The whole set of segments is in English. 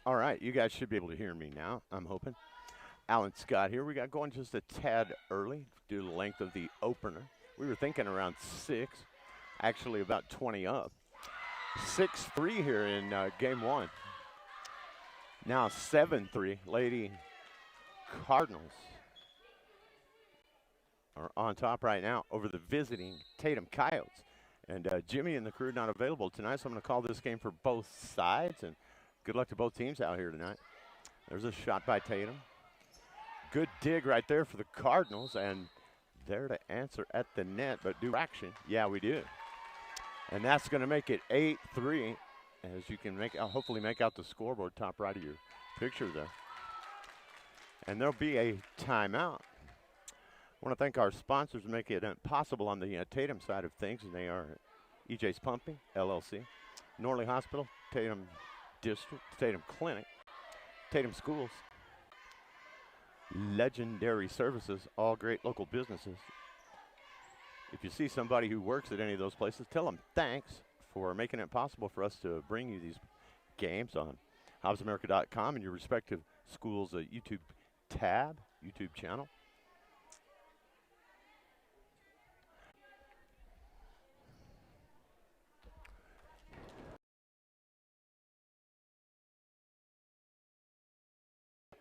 All right, you guys should be able to hear me now, I'm hoping. Alan Scott here. We got going just a tad early due to the length of the opener. We were thinking around 6, actually about 20 up. 6-3 here in game one. Now 7-3, Lady Cardinals are on top right now over the visiting Tatum Coyotes. And Jimmy and the crew not available tonight, so I'm going to call this game for both sides. And good luck to both teams out here tonight. There's a shot by Tatum. Good dig right there for the Cardinals, and there to answer at the net, but do action. Yeah, we do. And that's going to make it 8-3, as you can hopefully make out the scoreboard top right of your picture there. And there'll be a timeout. I want to thank our sponsors for making it possible on the Tatum side of things, and they are EJ's Pumping, LLC, Norley Hospital, Tatum District, Tatum Clinic, Tatum Schools, Legendary Services, all great local businesses. If you see somebody who works at any of those places, tell them thanks for making it possible for us to bring you these games on HobbsAmerica.com and your respective schools' YouTube tab, YouTube channel.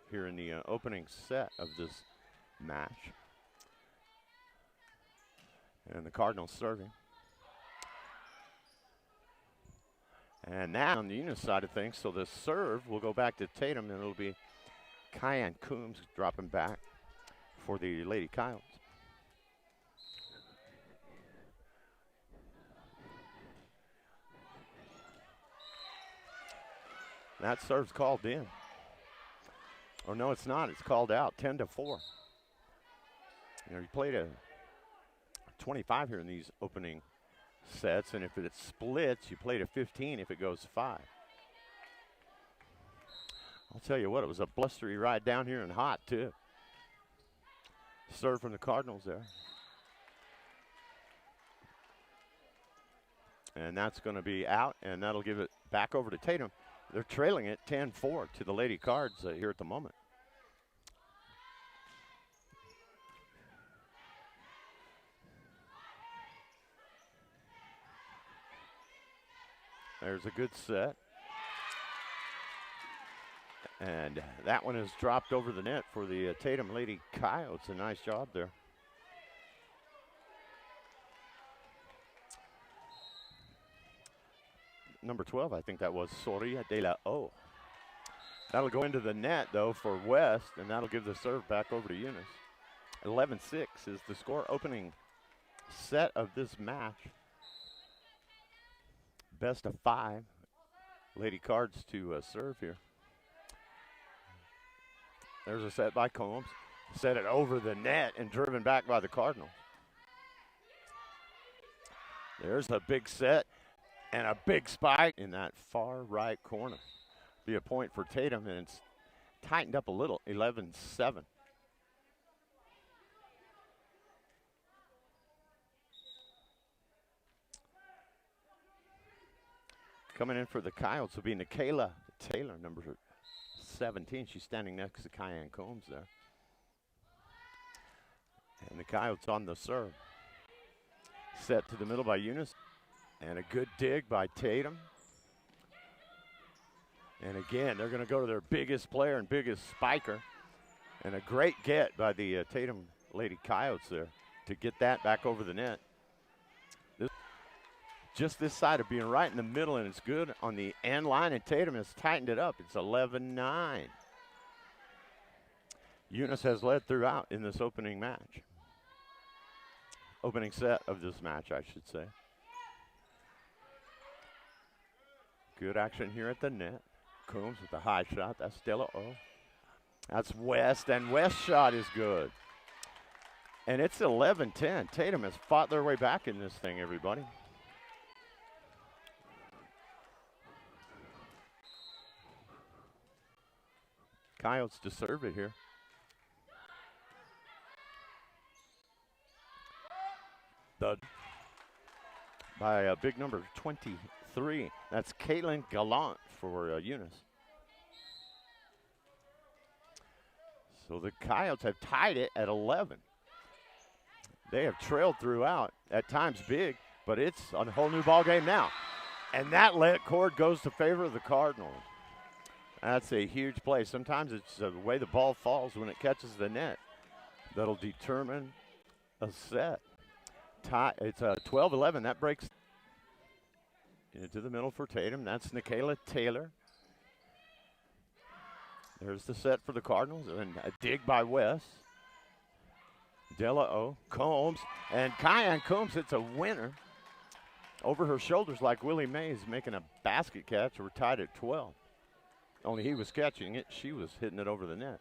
Here in the opening set of this match. And the Cardinals serving. And now on the Eunice side of things, so the serve will go back to Tatum, and it'll be Kyan Coombs dropping back for the Lady Coyotes. That serve's called in. Or no, it's not. It's called out, 10-4. You played a 25 here in these opening sets, and if it splits, you play to 15 if it goes 5. I'll tell you what, it was a blustery ride down here and hot too. Serve from the Cardinals there. And that's going to be out, and that'll give it back over to Tatum. They're trailing it 10-4 to the Lady Cards here at the moment. There's a good set. And that one is dropped over the net for the Tatum Lady Coyotes. A nice job there. Number 12, I think that was Soria de la O. That'll go into the net, though, for West, and that'll give the serve back over to Eunice. 11-6 is the score. Opening set of this match. Best of 5. Lady Cards to serve here. There's a set by Combs. Set it over the net and driven back by the Cardinals. There's a big set and a big spike in that far right corner. Be a point for Tatum, and it's tightened up a little, 11-7. Coming in for the Coyotes will be Nikayla Taylor, number 17. She's standing next to Kyan Combs there. And the Coyotes on the serve. Set to the middle by Eunice. And a good dig by Tatum. And again, they're going to go to their biggest player and biggest spiker. And a great get by the Tatum Lady Coyotes there to get that back over the net. Just this side of being right in the middle, and it's good on the end line, and Tatum has tightened it up. It's 11-9. Eunice has led throughout in this opening match. Opening set of this match, I should say. Good action here at the net. Coombs with the high shot. That's Stella O. That's West, and West's shot is good. And it's 11-10. Tatum has fought their way back in this thing, everybody. Coyotes to serve it here. By a big number, 23. That's Caitlin Gallant for Eunice. So the Coyotes have tied it at 11. They have trailed throughout, at times big, but it's a whole new ball game now. And that cord goes to favor of the Cardinals. That's a huge play. Sometimes it's the way the ball falls when it catches the net that'll determine a set. It's 12-11. That breaks into the middle for Tatum. That's Nikayla Taylor. There's the set for the Cardinals, and a dig by West. Della Combs, and Kyan Combs hits a winner over her shoulders like Willie Mays making a basket catch. We're tied at 12. Only he was catching it. She was hitting it over the net.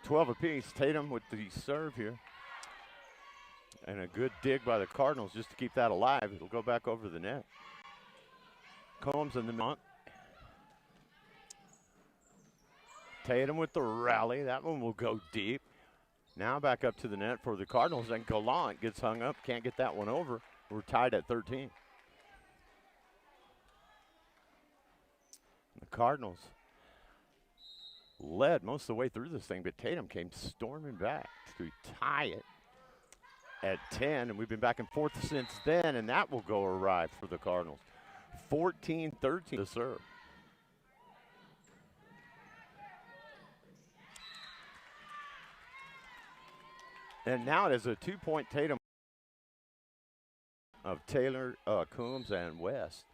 12 apiece. Tatum with the serve here. And a good dig by the Cardinals just to keep that alive. It'll go back over the net. Combs in the front. Tatum with the rally. That one will go deep. Now back up to the net for the Cardinals, and Gallant gets hung up. Can't get that one over. We're tied at 13. The Cardinals led most of the way through this thing, but Tatum came storming back to tie it at 10, and we've been back and forth since then, and that will go awry for the Cardinals. 14-13 to serve. And now it is a 2-point Tatum of Taylor, Coombs, and West.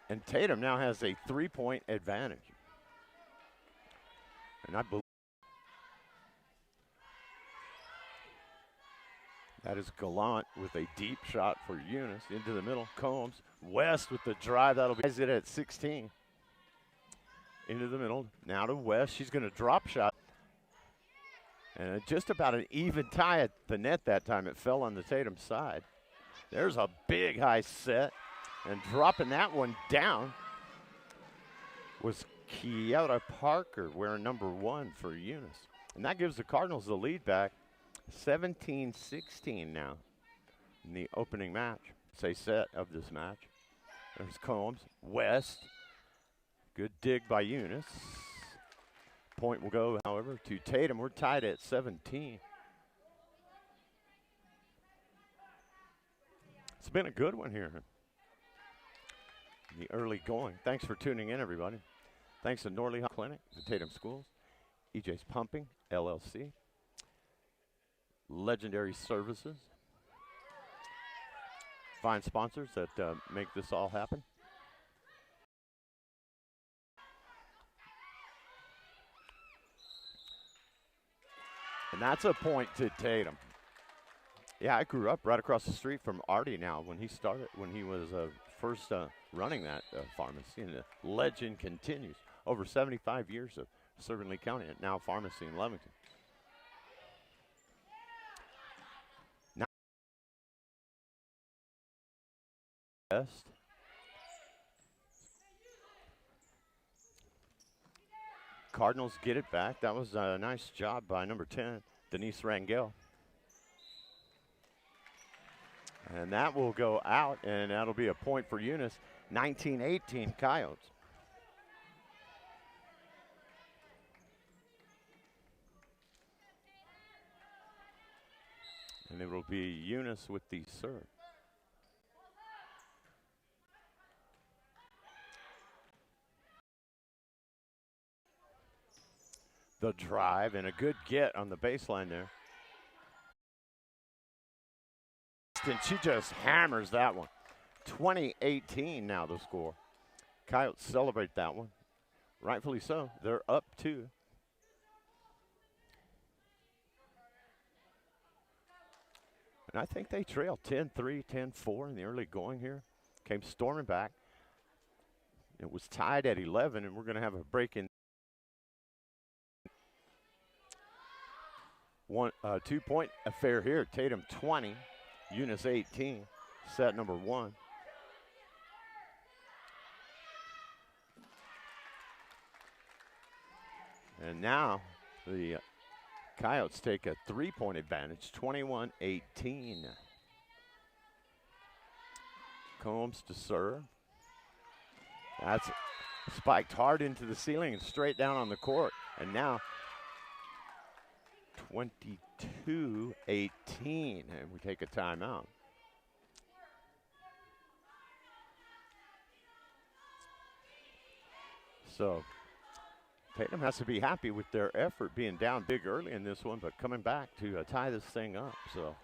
And Tatum now has a 3-point advantage. And I believe that is Gallant with a deep shot for Eunice into the middle. Combs, West with the drive. That'll be it at 16. Into the middle. Now to West. She's going to drop shot. And just about an even tie at the net that time. It fell on the Tatum side. There's a big high set. And dropping that one down was Kiara Parker, wearing number 1 for Eunice. And that gives the Cardinals the lead back. 17-16 now in the opening match. It's a set of this match. There's Combs. West. Good dig by Eunice. Point will go, however, to Tatum. We're tied at 17. It's been a good one here. The early going. Thanks for tuning in, everybody. Thanks to Norley Clinic, the Tatum Schools, EJ's Pumping, LLC, Legendary Services, fine sponsors that make this all happen. And that's a point to Tatum. Yeah, I grew up right across the street from Artie now when he started, when he was first running that pharmacy. And the legend continues. Over 75 years of serving Lea County, and now pharmacy in Lovington. Now West. Cardinals get it back. That was a nice job by number 10, Denise Rangel. And that will go out, and that'll be a point for Eunice. 19-18 Coyotes. And it will be Eunice with the serve. The drive and a good get on the baseline there. And she just hammers that one. 20-18 now the score. Coyotes celebrate that one. Rightfully so. They're up 2. And I think they trailed 10-3, 10-4 in the early going here. Came storming back. It was tied at 11, and we're going to have a break in. 2-point affair here. Tatum 20, Eunice 18, set number 1. And now the Coyotes take a 3-point advantage, 21-18. Combs to serve. That's spiked hard into the ceiling and straight down on the court. And now 22-18, and we take a timeout. So Tatum has to be happy with their effort, being down big early in this one, but coming back to tie this thing up. So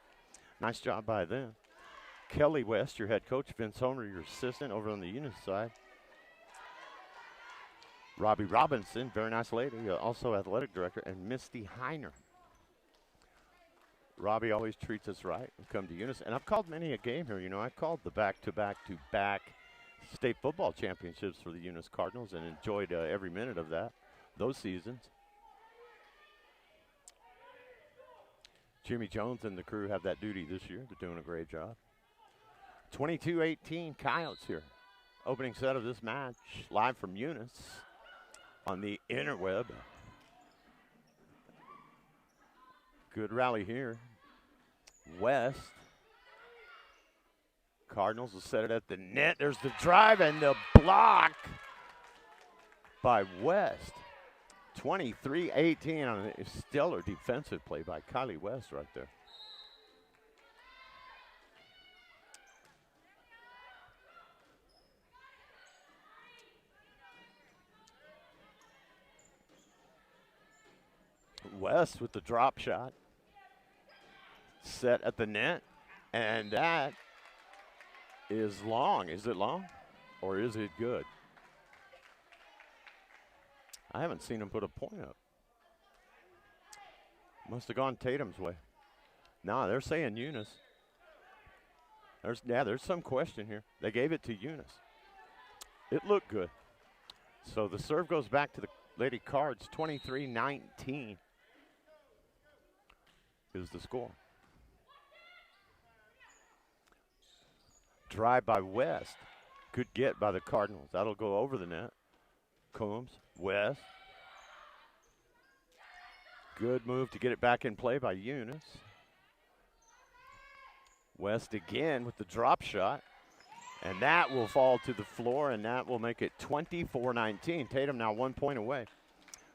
nice job by them. Kelly West, your head coach. Vince Homer, your assistant over on the Eunice side. Robbie Robinson, very nice lady, also athletic director, and Misty Heiner. Robbie always treats us right. We come to Eunice, and I've called many a game here. You know, I called the back-to-back state football championships for the Eunice Cardinals and enjoyed every minute of that, those seasons. Jimmy Jones and the crew have that duty this year. They're doing a great job. 22-18, Coyotes here. Opening set of this match, live from Eunice on the interweb. Good rally here. West. Cardinals will set it at the net. There's the drive and the block by West. 23-18 on a stellar defensive play by Kylie West right there. West with the drop shot. Set at the net. And that is long. Is it long? Or is it good? I haven't seen him put a point up. Must have gone Tatum's way. No, they're saying Eunice. There's some question here. They gave it to Eunice. It looked good. So the serve goes back to the Lady Cards. 23-19 is the score. Drive by West. Good get by the Cardinals. That'll go over the net. Combs, West. Good move to get it back in play by Eunice. West again with the drop shot. And that will fall to the floor, and that will make it 24-19. Tatum now 1 point away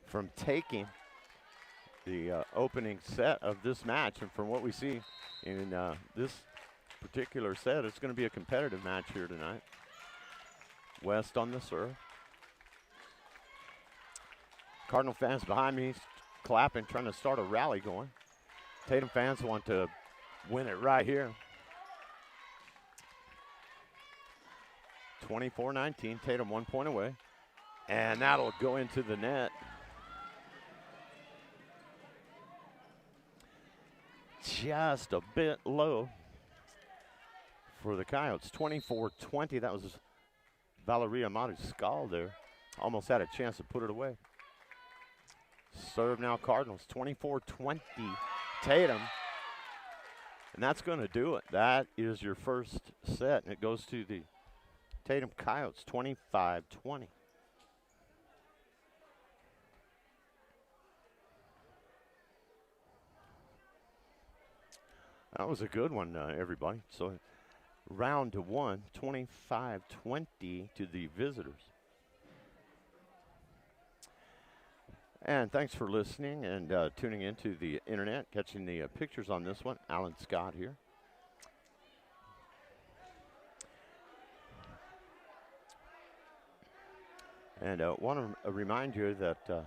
from taking the opening set of this match. And from what we see in this particular set, it's going to be a competitive match here tonight. West on the serve. Cardinal fans behind me clapping, trying to start a rally going. Tatum fans want to win it right here. 24-19, Tatum 1 point away. And that'll go into the net. Just a bit low for the Coyotes. 24-20, that was Valeria Matuscal there. Almost had a chance to put it away. Serve now Cardinals, 24-20, Tatum. And that's going to do it. That is your first set, and it goes to the Tatum Coyotes, 25-20. That was a good one, everybody. So round one, 25-20 to the visitors. And thanks for listening and tuning into the internet, catching the pictures on this one. Alan Scott here. And want to remind you that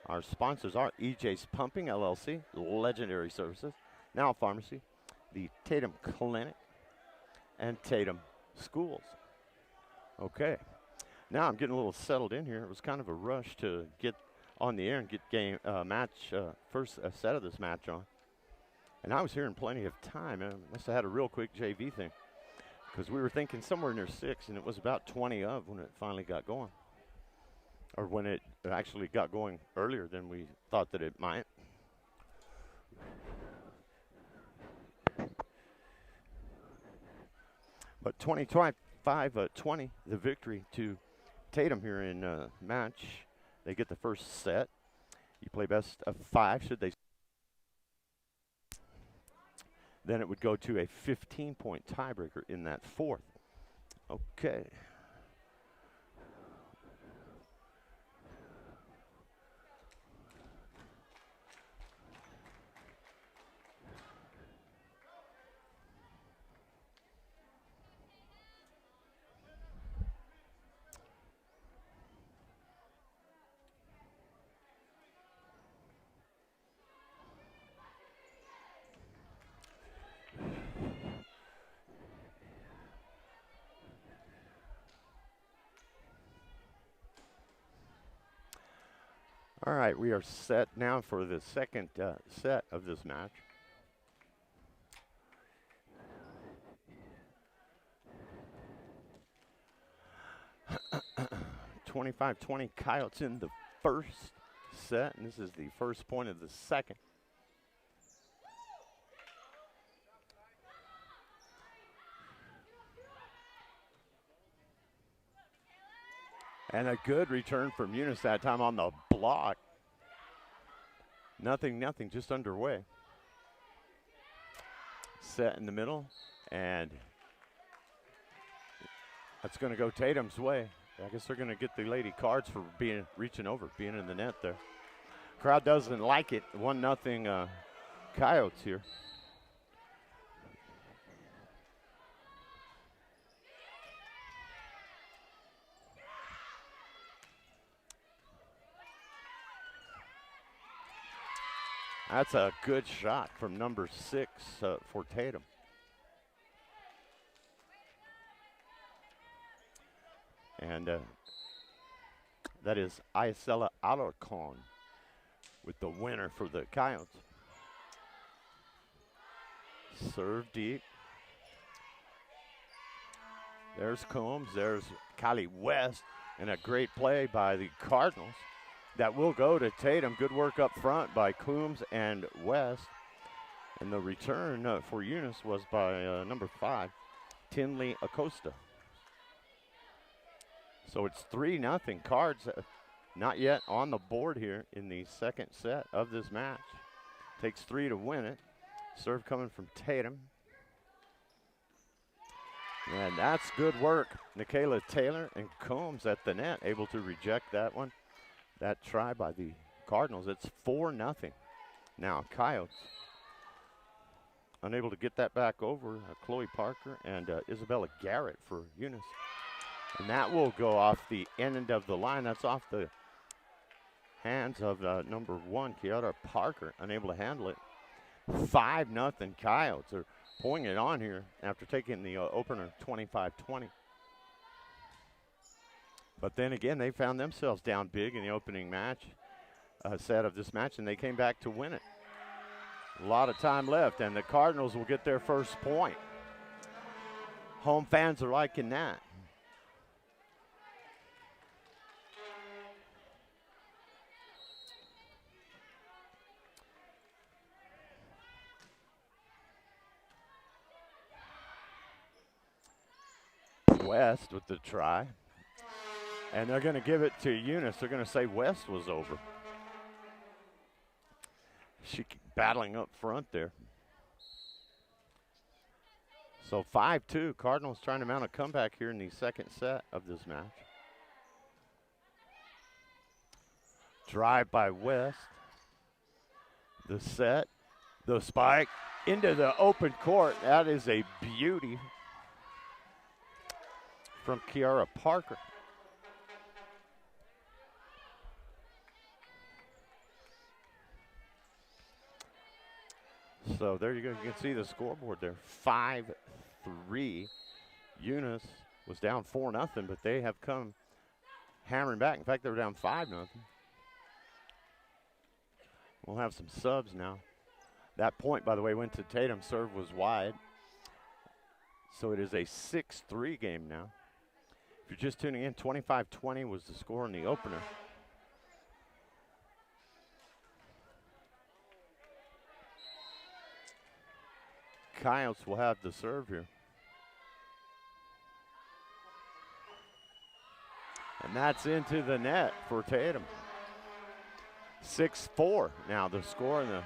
our sponsors are EJ's Pumping, LLC, Legendary Services, Now Pharmacy, the Tatum Clinic, and Tatum Schools. Okay. Now I'm getting a little settled in here. It was kind of a rush to get on the air and get first set of this match on. And I was here in plenty of time. I must have had a real quick JV thing because we were thinking somewhere near 6, and it was about 20 of when it finally got going. Or when it actually got going earlier than we thought that it might. But 25-20, the victory to Tatum here in match. They get the first set. You play best of 5, should they? Then it would go to a 15-point tiebreaker in that fourth. Okay. All right, we are set now for the second set of this match. (25-20) Coyotes in the first set, and this is the first point of the second. And a good return from Eunice that time on the block. Nothing, just underway. Set in the middle, and that's going to go Tatum's way. I guess they're going to get the Lady Cards for reaching over, being in the net there. Crowd doesn't like it. 1-0 Coyotes here. That's a good shot from number 6 for Tatum. And that is Isela Alarcon with the winner for the Coyotes. Serve deep. There's Combs, there's Kylie West, and a great play by the Cardinals. That will go to Tatum. Good work up front by Coombs and West. And the return for Eunice was by number 5, Tinley Acosta. So it's 3-0 Cards. Not yet on the board here in the second set of this match. Takes 3 to win it. Serve coming from Tatum. And that's good work. Nikayla Taylor and Combs at the net, able to reject that one. That try by the Cardinals. It's 4-0. Now Coyotes unable to get that back over. Chloe Parker and Isabella Garrett for Eunice. And that will go off the end of the line. That's off the hands of number 1, Kiara Parker, unable to handle it. 5-0 Coyotes are pulling it on here after taking the opener 25-20. But then again, they found themselves down big in the opening match set of this match, and they came back to win it. A lot of time left, and the Cardinals will get their first point. Home fans are liking that. West with the try. And they're going to give it to Eunice. They're going to say West was over. She battling up front there. So 5-2. Cardinals trying to mount a comeback here in the second set of this match. Drive by West. The set. The spike into the open court. That is a beauty from Kiara Parker. So there you go. You can see the scoreboard there. 5-3. Eunice was down 4-0, but they have come hammering back. In fact, they were down 5-0. We'll have some subs now. That point, by the way, went to Tatum. Serve was wide. So it is a 6-3 game now. If you're just tuning in, 25-20 was the score in the opener. Coyotes will have the serve here. And that's into the net for Tatum. 6-4 now the score, and the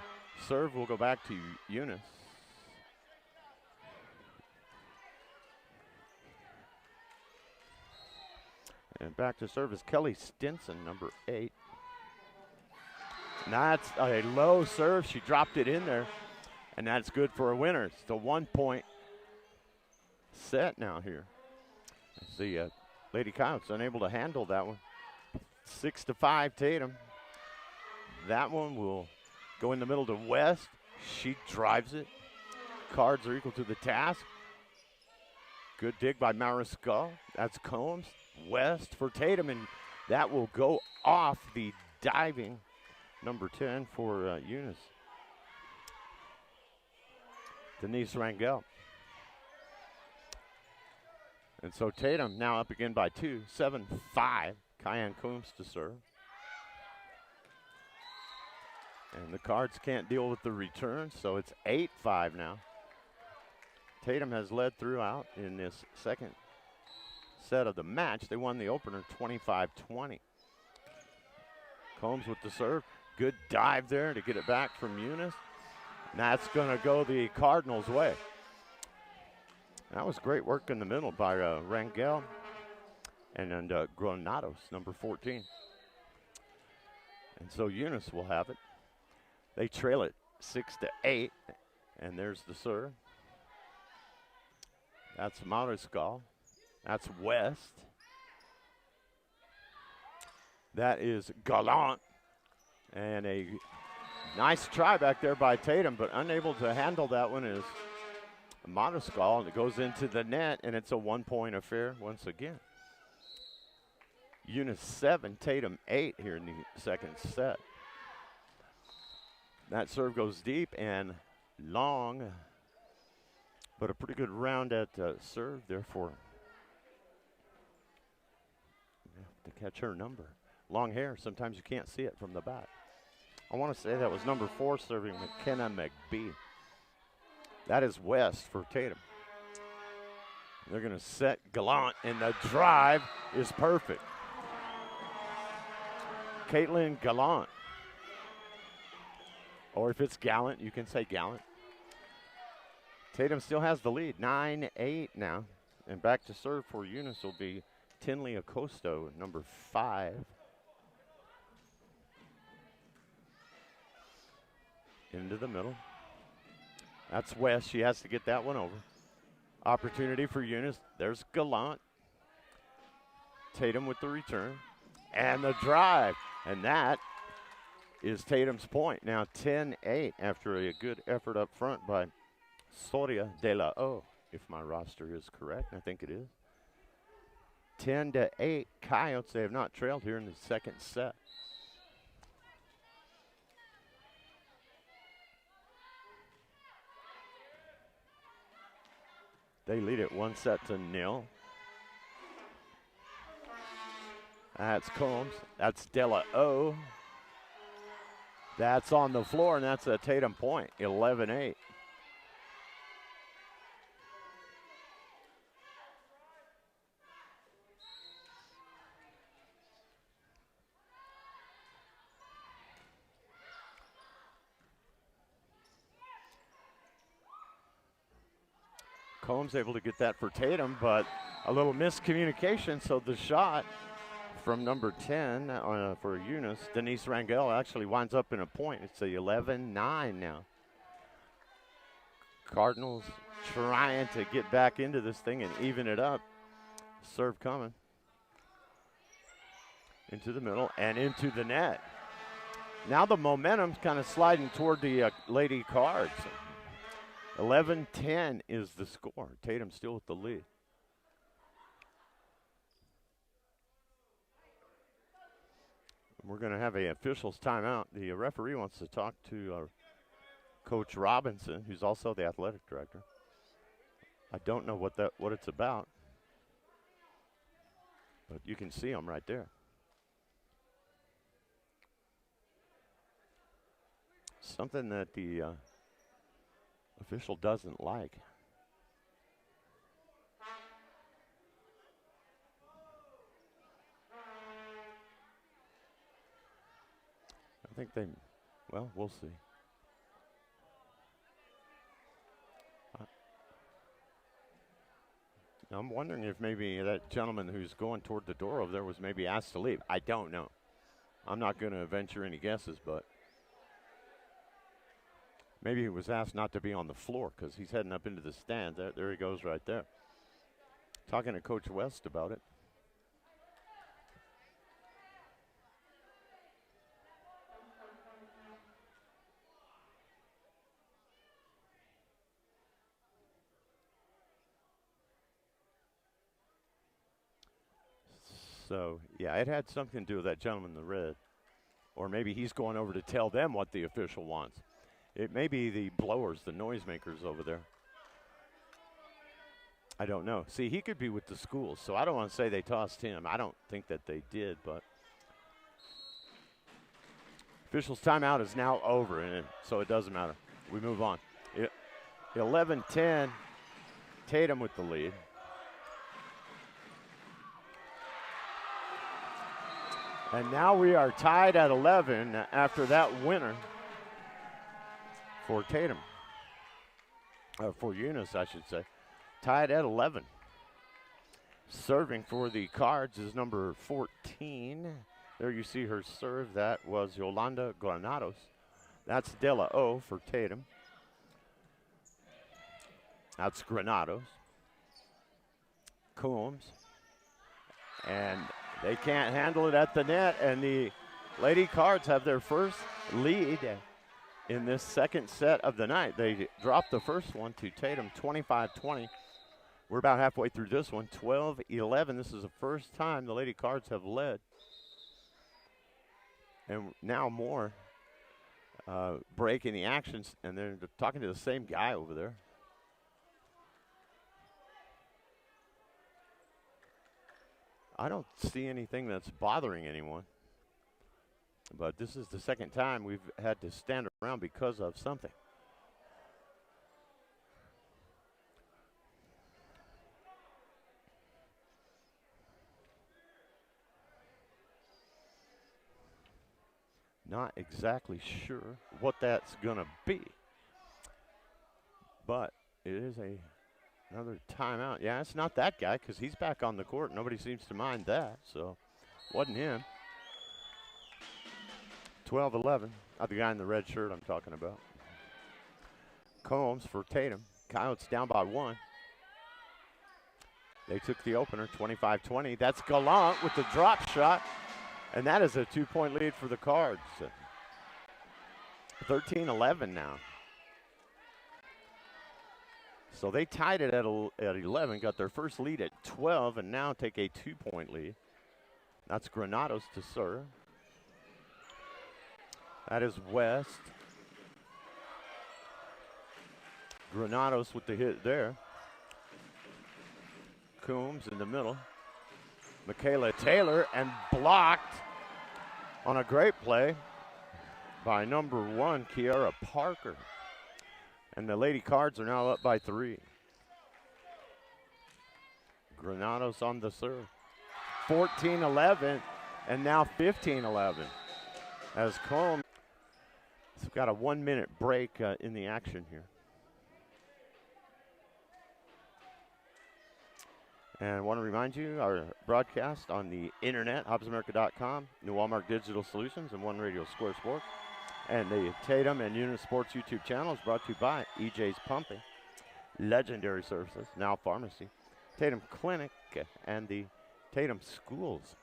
serve will go back to Eunice. And back to serve is Kelly Stinson, number 8. And that's a low serve. She dropped it in there, and that's good for a winner. It's a 1-point set now here. The Lady Coyotes unable to handle that one. 6-5 Tatum. That one will go in the middle to West. She drives it. Cards are equal to the task. Good dig by Mariscal. That's Combs. West for Tatum, and that will go off the diving number 10 for Eunice. Denise Rangel. And so Tatum now up again by 2, 7-5. Cayenne Combs to serve. And the Cards can't deal with the return, so it's 8-5 now. Tatum has led throughout in this second set of the match. They won the opener 25-20. Combs with the serve. Good dive there to get it back from Eunice. And that's going to go the Cardinals' way. That was great work in the middle by Rangel and Granados, number 14. And so Eunice will have it. They trail it 6-8, and there's the serve. That's Mariscal. That's West. That is Gallant. And a nice try back there by Tatum, but unable to handle that one is Mariscal, and it goes into the net, and it's a 1-point affair once again. Eunice 7, Tatum 8 here in the second set. That serve goes deep and long, but a pretty good round at serve, therefore. To catch her number. Long hair, sometimes you can't see it from the back. I want to say that was number 4 serving McKenna McBee. That is West for Tatum. They're going to set Gallant, and the drive is perfect. Caitlin Gallant. Or if it's Gallant, you can say Gallant. Tatum still has the lead, 9-8 now. And back to serve for Eunice will be Tinley Acosto, number 5. Into the middle. That's West. She has to get that one over. Opportunity for Eunice. There's Gallant. Tatum with the return. And the drive. And that is Tatum's point. Now 10-8 after a good effort up front by Soria de la O, if my roster is correct. I think it is. 10-8 Coyotes. They have not trailed here in the second set. They lead it 1-0. That's Combs. That's Della O. That's on the floor, and that's a Tatum point, 11-8. Combs able to get that for Tatum, but a little miscommunication, so the shot from number 10 for Eunice, Denise Rangel, actually winds up in a point. It's a 11-9 now. Cardinals trying to get back into this thing and even it up. Serve coming. Into the middle and into the net. Now the momentum's kind of sliding toward the Lady Cards. 11-10 is the score. Tatum still with the lead. We're going to have a officials timeout. The referee wants to talk to Coach Robinson, who's also the athletic director. I don't know what it's about, but you can see him right there. Something that the official doesn't like. I think well, we'll see. I'm wondering if maybe that gentleman who's going toward the door over there was maybe asked to leave. I don't know. I'm not going to venture any guesses, but maybe he was asked not to be on the floor because he's heading up into the stands. There he goes right there. Talking to Coach West about it. So, yeah, it had something to do with that gentleman in the red. Or maybe he's going over to tell them what the official wants. It may be the blowers, the noisemakers over there. I don't know. See, he could be with the schools, so I don't want to say they tossed him. I don't think that they did, but officials' timeout is now over, and so it doesn't matter. We move on. 11-10, Tatum with the lead. And now we are tied at 11 after that winner for Tatum. For Eunice, I should say. Tied at 11. Serving for the Cards is number 14. There you see her serve. That was Yolanda Granados. That's De La O for Tatum. That's Granados. Coombs. And they can't handle it at the net, and the Lady Cards have their first lead in this second set of the night. They dropped the first one to Tatum, 25-20. We're about halfway through this one, 12-11. This is the first time the Lady Cards have led. And now more break in the actions, and they're talking to the same guy over there. I don't see anything that's bothering anyone. But this is the second time we've had to stand around because of something. Not exactly sure what that's going to be. But it is another timeout. Yeah, it's not that guy because he's back on the court. Nobody seems to mind that, so wasn't him. 12-11. The guy in the red shirt I'm talking about. Combs for Tatum. Coyotes down by 1. They took the opener, 25-20. That's Gallant with the drop shot, and that is a 2-point lead for the Cards. 13-11 now. So they tied it at 11, got their first lead at 12, and now take a 2-point lead. That's Granados to serve. That is West. Granados with the hit there. Coombs in the middle. Michaela Taylor, and blocked on a great play by number 1, Kiara Parker. And the Lady Cards are now up by 3. Granados on the serve. 14-11, and now 15-11. As Combs has got a 1-minute break in the action here. And I want to remind you, our broadcast on the internet, HobbsAmerica.com, New Walmart Digital Solutions, and One Radio Square Sports. And the Tatum and Eunice Sports YouTube channel is brought to you by EJ's Pumping, Legendary Services, Now Pharmacy, Tatum Clinic, and the Tatum Schools.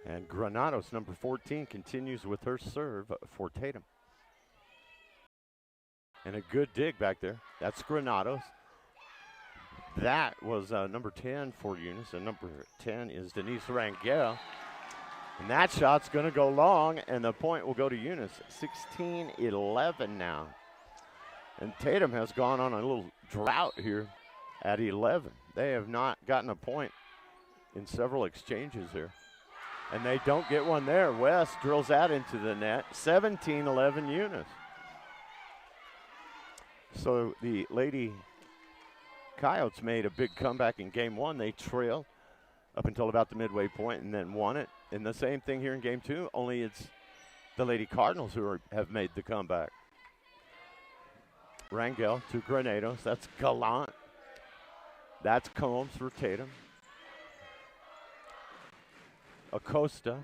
And Granados, number 14, continues with her serve for Tatum. And a good dig back there. That's Granados. That was number 10 for Eunice, and number 10 is Denise Rangel. And that shot's going to go long, and the point will go to Eunice. 16-11 now. And Tatum has gone on a little drought here at 11. They have not gotten a point in several exchanges here. And they don't get one there. West drills that into the net. 17-11 Eunice. So the Lady Coyotes made a big comeback in game 1. They trailed up until about the midway point and then won it. And the same thing here in game 2, only it's the Lady Cardinals who have made the comeback. Rangel to Granados. That's Gallant. That's Combs for Tatum. Acosta.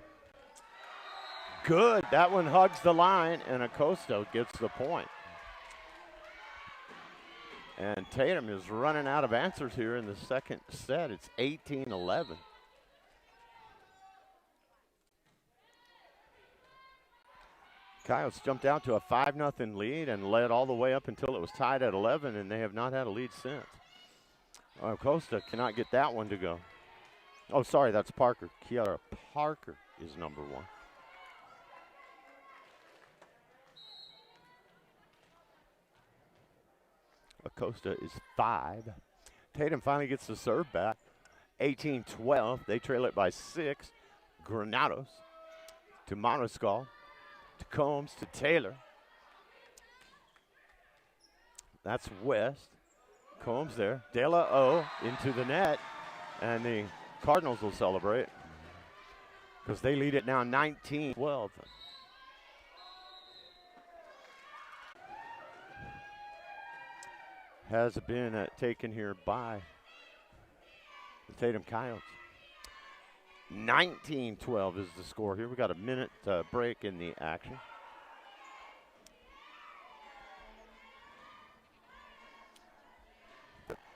Good. That one hugs the line, and Acosta gets the point. And Tatum is running out of answers here in the second set. It's 18-11. Coyotes jumped out to a 5-0 lead and led all the way up until it was tied at 11, and they have not had a lead since. Acosta cannot get that one to go. Oh, sorry, that's Parker. Kiara Parker is number 1. Acosta is 5. Tatum finally gets the serve back. 18-12. They trail it by 6. Granados to Mariscal. To Combs to Taylor. That's West. Combs there. De La O into the net. And the Cardinals will celebrate because they lead it now 19-12. Has been taken here by the Tatum Coyotes. 19-12 is the score here. We got a minute break in the action.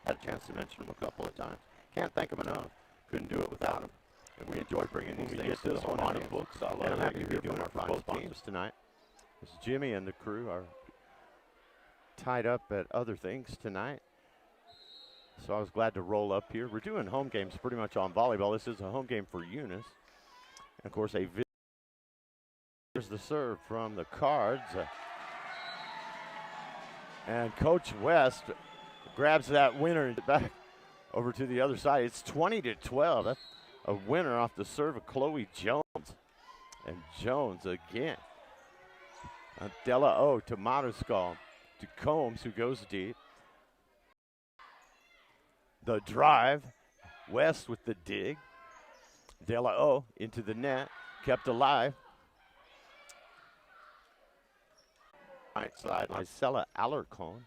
Had a chance to mention them a couple of times. Can't thank them enough. Couldn't do it without them. And we enjoy bringing these things to the home on the books. And I'm happy to be doing our for both teams tonight. As Jimmy and the crew are tied up at other things tonight. So I was glad to roll up here. We're doing home games pretty much on volleyball. This is a home game for Eunice. And of course, here's the serve from the Cards. And Coach West grabs that winner back over to the other side. It's 20-12. That's a winner off the serve of Chloe Jones. And Jones again. De La O to Mariscal. To Combs, who goes deep. The drive. West with the dig. De La O into the net. Kept alive. Right side, Marcella Alarcon.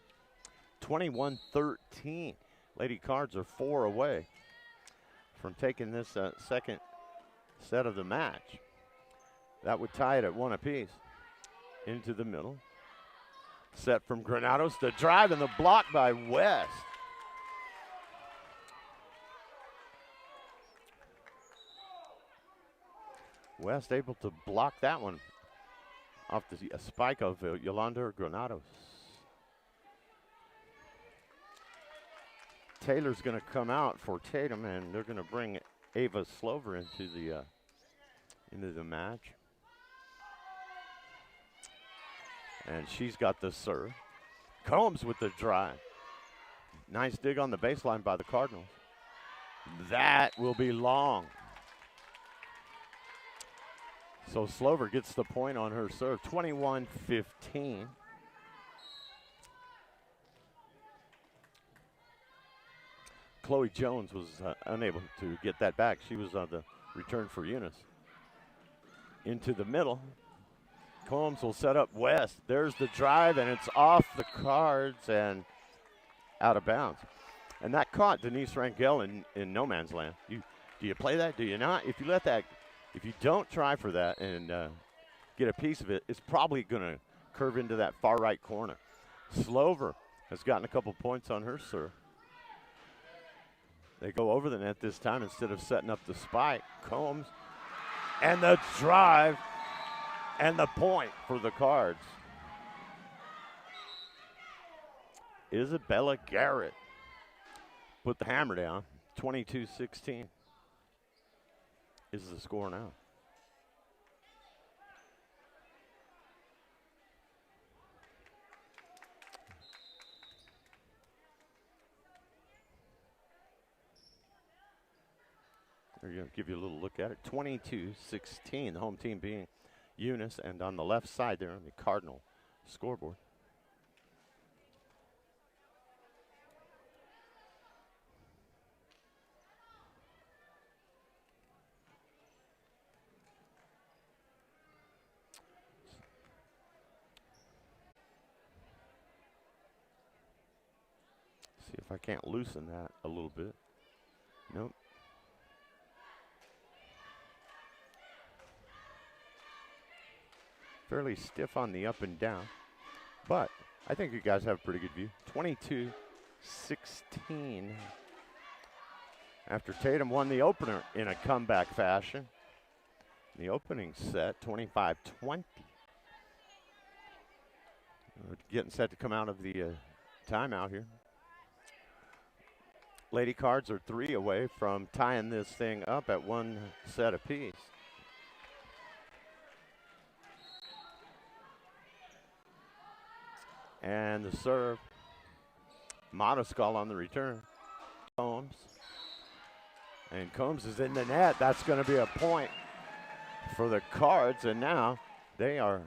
21-13. Lady Cards are 4 away from taking this second set of the match. That would tie it at 1 apiece. Into the middle. Set from Granados. The drive and the block by West. West able to block that one off the spike of Yolanda Granados. Taylor's going to come out for Tatum, and they're going to bring Ava Slover into the match. And she's got the serve. Combs with the drive. Nice dig on the baseline by the Cardinals. That will be long. So Slover gets the point on her serve. 21-15. Chloe Jones was unable to get that back. She was on the return for Eunice. Into the middle. Combs will set up West. There's the drive, and it's off the Cards and out of bounds. And that caught Denise Rangel in no man's land. Do you play that? Do you not? If you don't try for that and get a piece of it, it's probably going to curve into that far right corner. Slover has gotten a couple points on her serve. They go over the net this time instead of setting up the spike. Combs and the drive and the point for the Cards. Isabella Garrett put the hammer down. 22-16 is the score now. We're going to give you a little look at it. 22-16, the home team being Eunice, and on the left side there on the Cardinal scoreboard. See if I can't loosen that a little bit. Nope. Fairly stiff on the up and down, but I think you guys have a pretty good view. 22-16 after Tatum won the opener in a comeback fashion. The opening set, 25-20. Getting set to come out of the timeout here. Lady Cards are 3 away from tying this thing up at 1 set apiece. And the serve, Modescall on the return. Combs. And Combs is in the net. That's going to be a point for the Cards. And now they are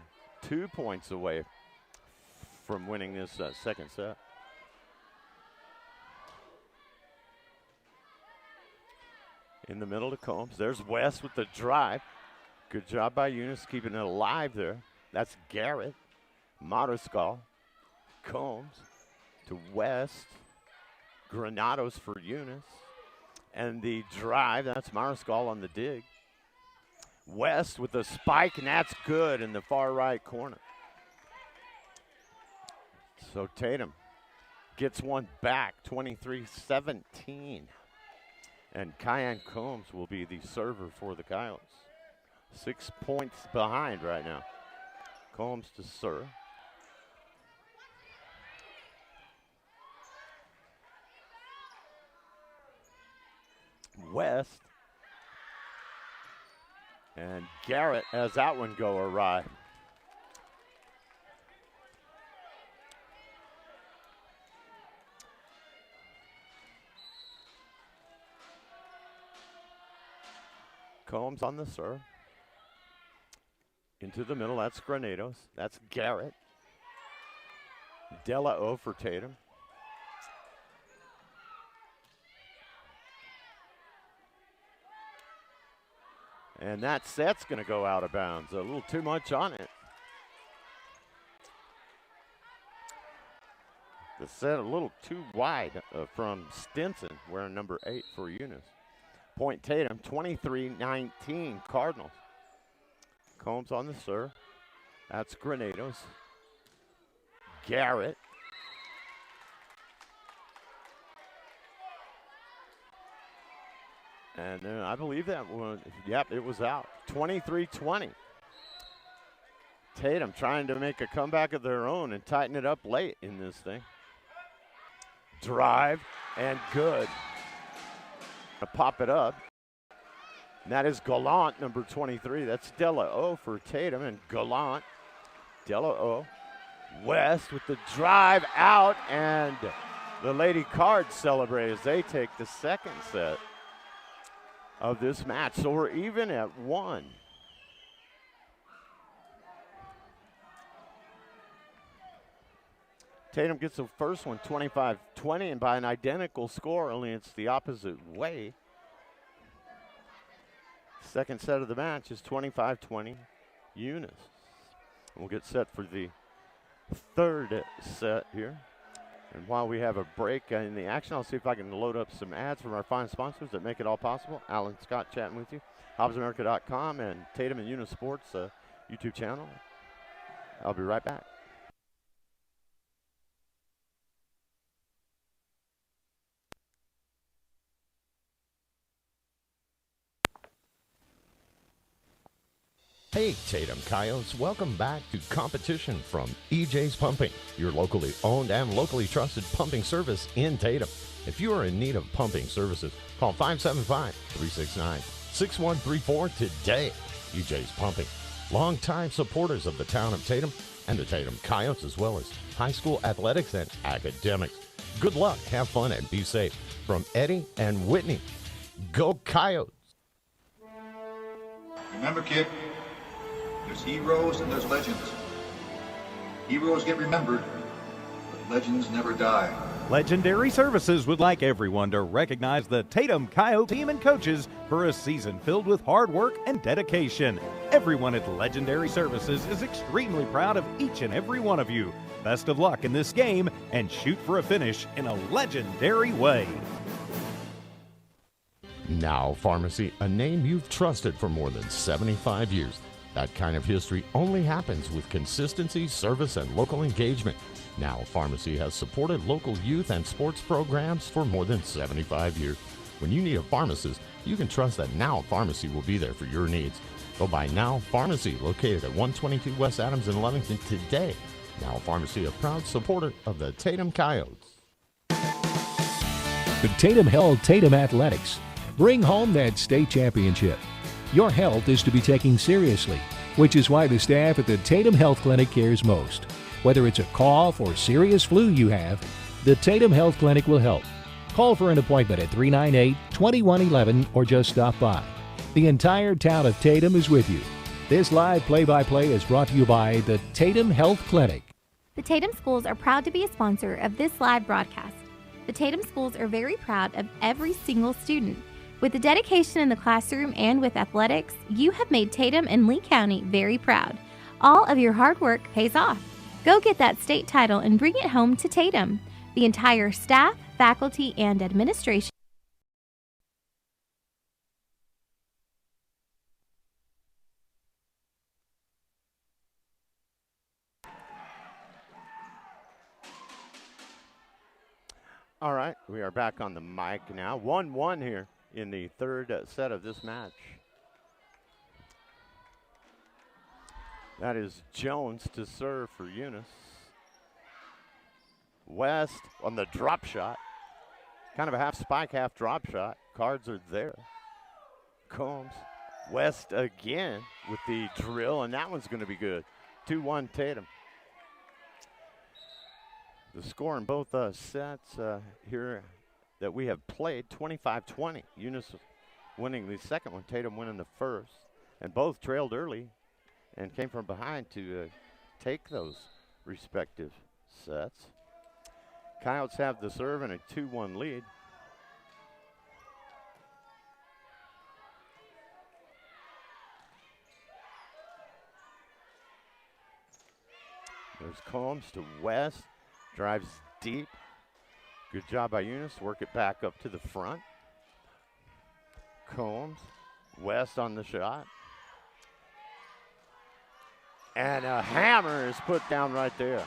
2 points away from winning this second set. In the middle to Combs. There's West with the drive. Good job by Eunice keeping it alive there. That's Garrett. Modescall. Combs to West. Granados for Eunice. And the drive, that's Mariscal on the dig. West with the spike, and that's good in the far right corner. So Tatum gets one back, 23-17. And Kyan Combs will be the server for the Coyotes. 6 points behind right now. Combs to serve. West. And Garrett has that one go awry. Combs on the serve. Into the middle, that's Granados. That's Garrett. Della O for Tatum. And that set's going to go out of bounds. A little too much on it. The set a little too wide from Stinson, wearing number 8 for Eunice. Point Tatum, 23-19 Cardinals. Combs on the serve. That's Granados. Garrett. And I believe that one, yep, it was out. 23-20. Tatum trying to make a comeback of their own and tighten it up late in this thing. Drive and good. To pop it up. And that is Gallant, number 23. That's Della O for Tatum and Gallant. Della O. West with the drive out, and the Lady Cards celebrate as they take the second set of this match. So we're even at 1. Tatum gets the first one, 25-20, and by an identical score, only it's the opposite way. Second set of the match is 25-20, Eunice. We'll get set for the third set here. And while we have a break in the action, I'll see if I can load up some ads from our fine sponsors that make it all possible. Alan Scott chatting with you. HobbsAmerica.com and Tatum and Eunice Sports YouTube channel. I'll be right back. Hey Tatum Coyotes, welcome back to competition from EJ's Pumping, your locally owned and locally trusted pumping service in Tatum. If you are in need of pumping services, call 575-369-6134 today. EJ's Pumping, longtime supporters of the town of Tatum and the Tatum Coyotes, as well as high school athletics and academics. Good luck, have fun, and be safe. From Eddie and Whitney, go Coyotes! Remember, kid, there's heroes and there's legends. Heroes get remembered, but legends never die. Legendary Services would like everyone to recognize the Tatum Coyote team and coaches for a season filled with hard work and dedication. Everyone at Legendary Services is extremely proud of each and every one of you. Best of luck in this game and shoot for a finish in a legendary way. Now Pharmacy, a name you've trusted for more than 75 years. That kind of history only happens with consistency, service, and local engagement. Now Pharmacy has supported local youth and sports programs for more than 75 years. When you need a pharmacist, you can trust that Now Pharmacy will be there for your needs. Go by Now Pharmacy, located at 122 West Adams in Lovington today. Now Pharmacy, a proud supporter of the Tatum Coyotes. The Tatum held Tatum Athletics. Bring home that state championship. Your health is to be taken seriously, which is why the staff at the Tatum Health Clinic cares most. Whether it's a cough or serious flu you have, the Tatum Health Clinic will help. Call for an appointment at 398-2111 or just stop by. The entire town of Tatum is with you. This live play-by-play is brought to you by the Tatum Health Clinic. The Tatum Schools are proud to be a sponsor of this live broadcast. The Tatum Schools are very proud of every single student. With the dedication in the classroom and with athletics, you have made Tatum and Lea County very proud. All of your hard work pays off. Go get that state title and bring it home to Tatum. The entire staff, faculty, and administration. All right, we are back on the mic now. 1-1 here in the third set of this match. That is Jones to serve for Eunice. West on the drop shot. Kind of a half spike, half drop shot. Cards are there. Combs. West again with the drill, and that one's going to be good. 2-1 Tatum. The score in both sets here that we have played, 25-20. Eunice winning the second one, Tatum winning the first. And both trailed early and came from behind to take those respective sets. Coyotes have the serve and a 2-1 lead. There's Combs to West, drives deep. Good job by Eunice, work it back up to the front. Combs, West on the shot. And a hammer is put down right there.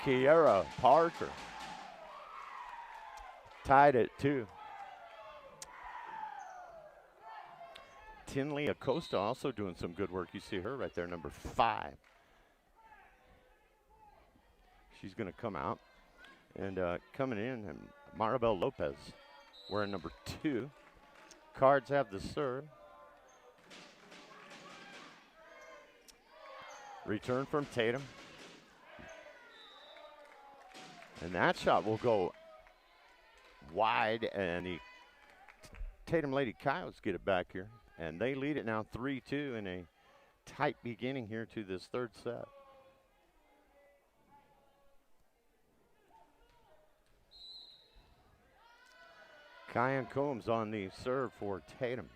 Kiera Parker tied it 2. Tinley Acosta also doing some good work. You see her right there, number 5. She's going to come out. And coming in, Maribel Lopez wearing number 2. Cards have the serve. Return from Tatum. And that shot will go wide, and the Tatum Lady Coyotes get it back here. And they lead it now 3-2 in a tight beginning here to this third set. Kyan Combs on the serve for Tatum.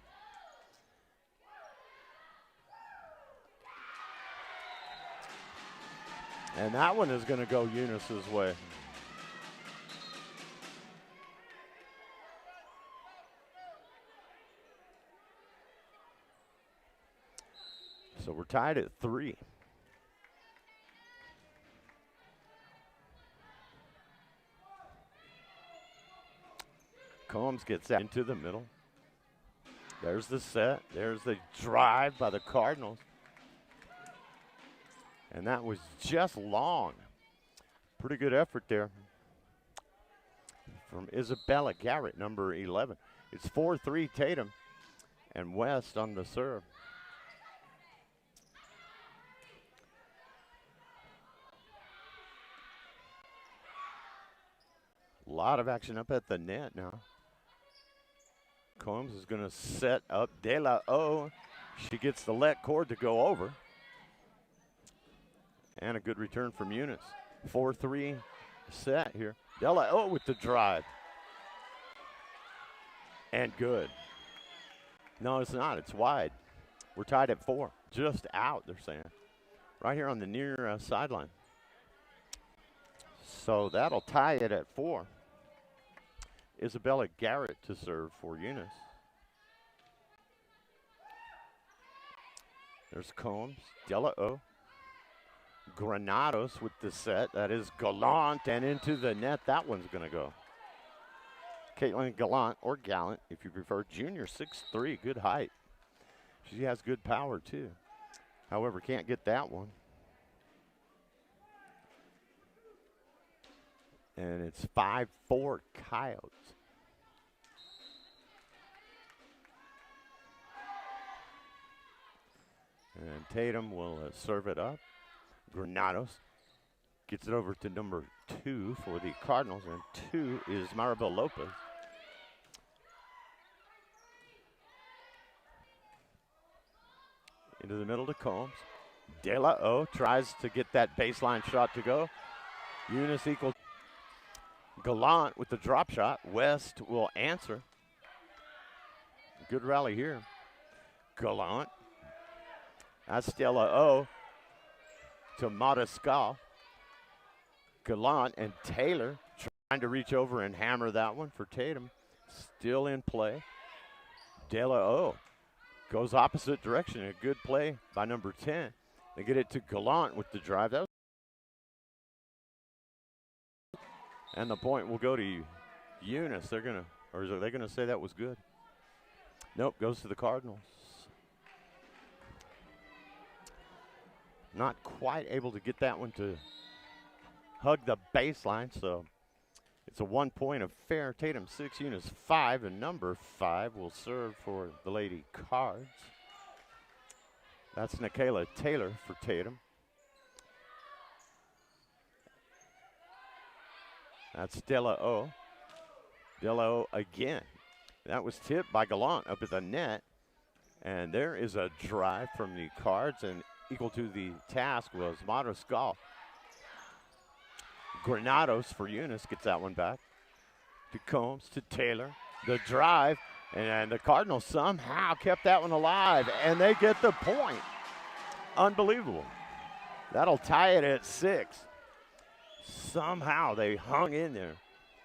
And that one is going to go Eunice's way. So we're tied at 3. Combs gets that into the middle. There's the set. There's the drive by the Cardinals. And that was just long. Pretty good effort there from Isabella Garrett, number 11. It's 4-3 Tatum and West on the serve. A lot of action up at the net now. Combs is going to set up De La O. She gets the let cord to go over. And a good return from Eunice. 4-3 set here. Della with the drive. And good. No, it's not. It's wide. We're tied at 4. Just out, they're saying. Right here on the near sideline. So that'll tie it at 4. Isabella Garrett to serve for Eunice. There's Combs, Della O. Granados with the set. That is Gallant and into the net. That one's going to go. Caitlin Gallant, or Gallant if you prefer. Junior, 6'3", good height. She has good power too. However, can't get that one. And it's 5-4 Coyotes. And Tatum will serve it up. Granados gets it over to number 2 for the Cardinals, and 2 is Maribel Lopez. Into the middle to Combs. De La O tries to get that baseline shot to go. Eunice equal. Gallant with the drop shot. West will answer. Good rally here. Gallant. That's Stella O to Mariscal. Gallant and Taylor trying to reach over and hammer that one for Tatum. Still in play. Della O goes opposite direction. A good play by number 10. They get it to Gallant with the drive. And the point will go to Eunice. They're gonna, or are they gonna say that was good? Nope, goes to the Cardinals. Not quite able to get that one to hug the baseline, so it's a 1-point affair. Tatum 6, Eunice 5, and number 5 will serve for the Lady Cards. That's Nikayla Taylor for Tatum. That's Della O. Della O again. That was tipped by Gallant up at the net. And there is a drive from the Cards, and equal to the task was Mariscal. Granados for Eunice gets that one back. To Combs, to Taylor. The drive, and the Cardinals somehow kept that one alive, and they get the point. Unbelievable. That'll tie it at 6. Somehow they hung in there.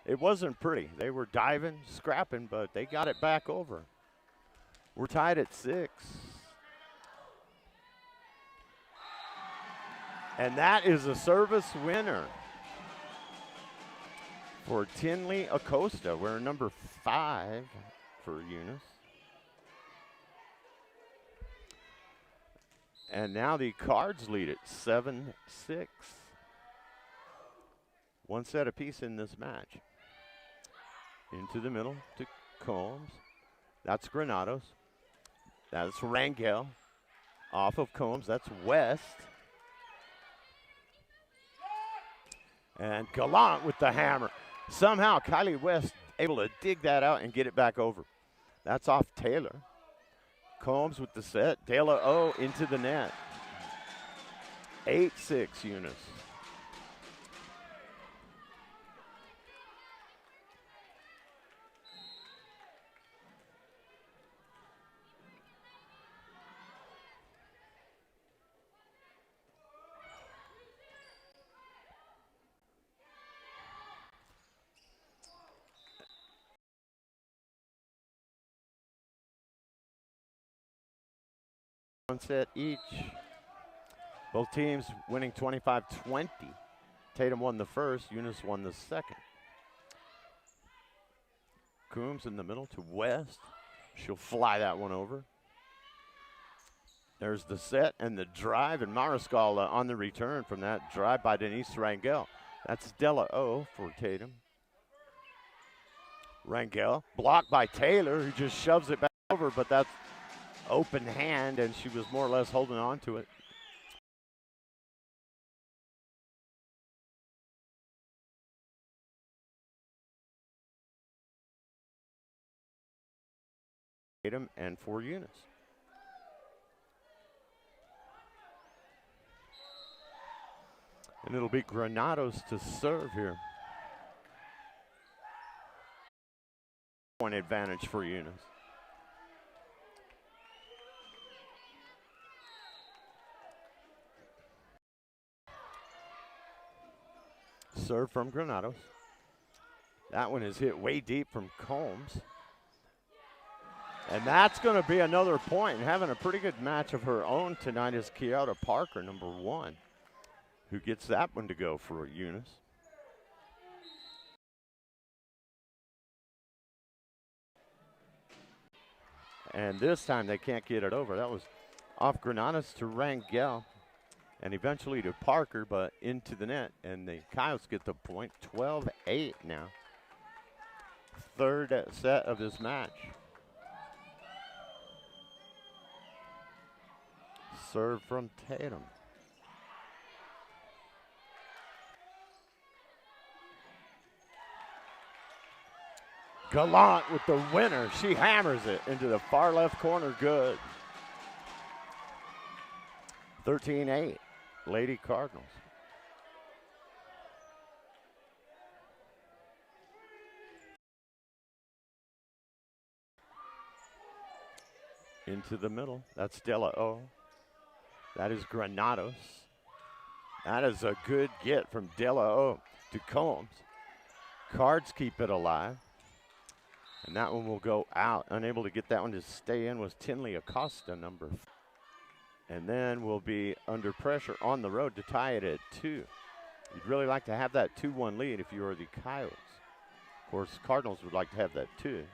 It wasn't pretty. They were diving, scrapping, but they got it back over. We're tied at 6. And that is a service winner for Tinley Acosta. We're number 5 for Eunice. And now the Cards lead it 7-6. One set apiece in this match. Into the middle to Combs. That's Granados. That's Rangel. Off of Combs. That's West. And Gallant with the hammer. Somehow Kylie West able to dig that out and get it back over. That's off Taylor. Combs with the set. De La O into the net. 8-6 Eunice. One set each. Both teams winning 25-20. Tatum won the first, Eunice won the second. Coombs in the middle to West. She'll fly that one over. There's the set and the drive, and Mariscal on the return from that drive by Denise Rangel. That's Della O for Tatum. Rangel blocked by Taylor, who just shoves it back over, but that's open hand, and she was more or less holding on to it. Tatum and for Eunice. And it'll be Granados to serve here. Point advantage for Eunice. Serve from Granados. That one is hit way deep from Combs. And that's going to be another point. And having a pretty good match of her own tonight is Kiara Parker, number 1, who gets that one to go for Eunice. And this time they can't get it over. That was off Granados to Rangel and eventually to Parker, but into the net. And the Coyotes get the point, 12-8 now. Third set of this match. Serve from Tatum. Gallant with the winner. She hammers it into the far left corner. Good. 13-8. Lady Cardinals. Into the middle. That's Della O. That is Granados. That is a good get from Della O to Combs. Cards keep it alive. And that one will go out. Unable to get that one to stay in was Tinley Acosta, number 4. And then we'll be under pressure on the road to tie it at 2. You'd really like to have that 2-1 lead if you are the Coyotes. Of course, Cardinals would like to have that too.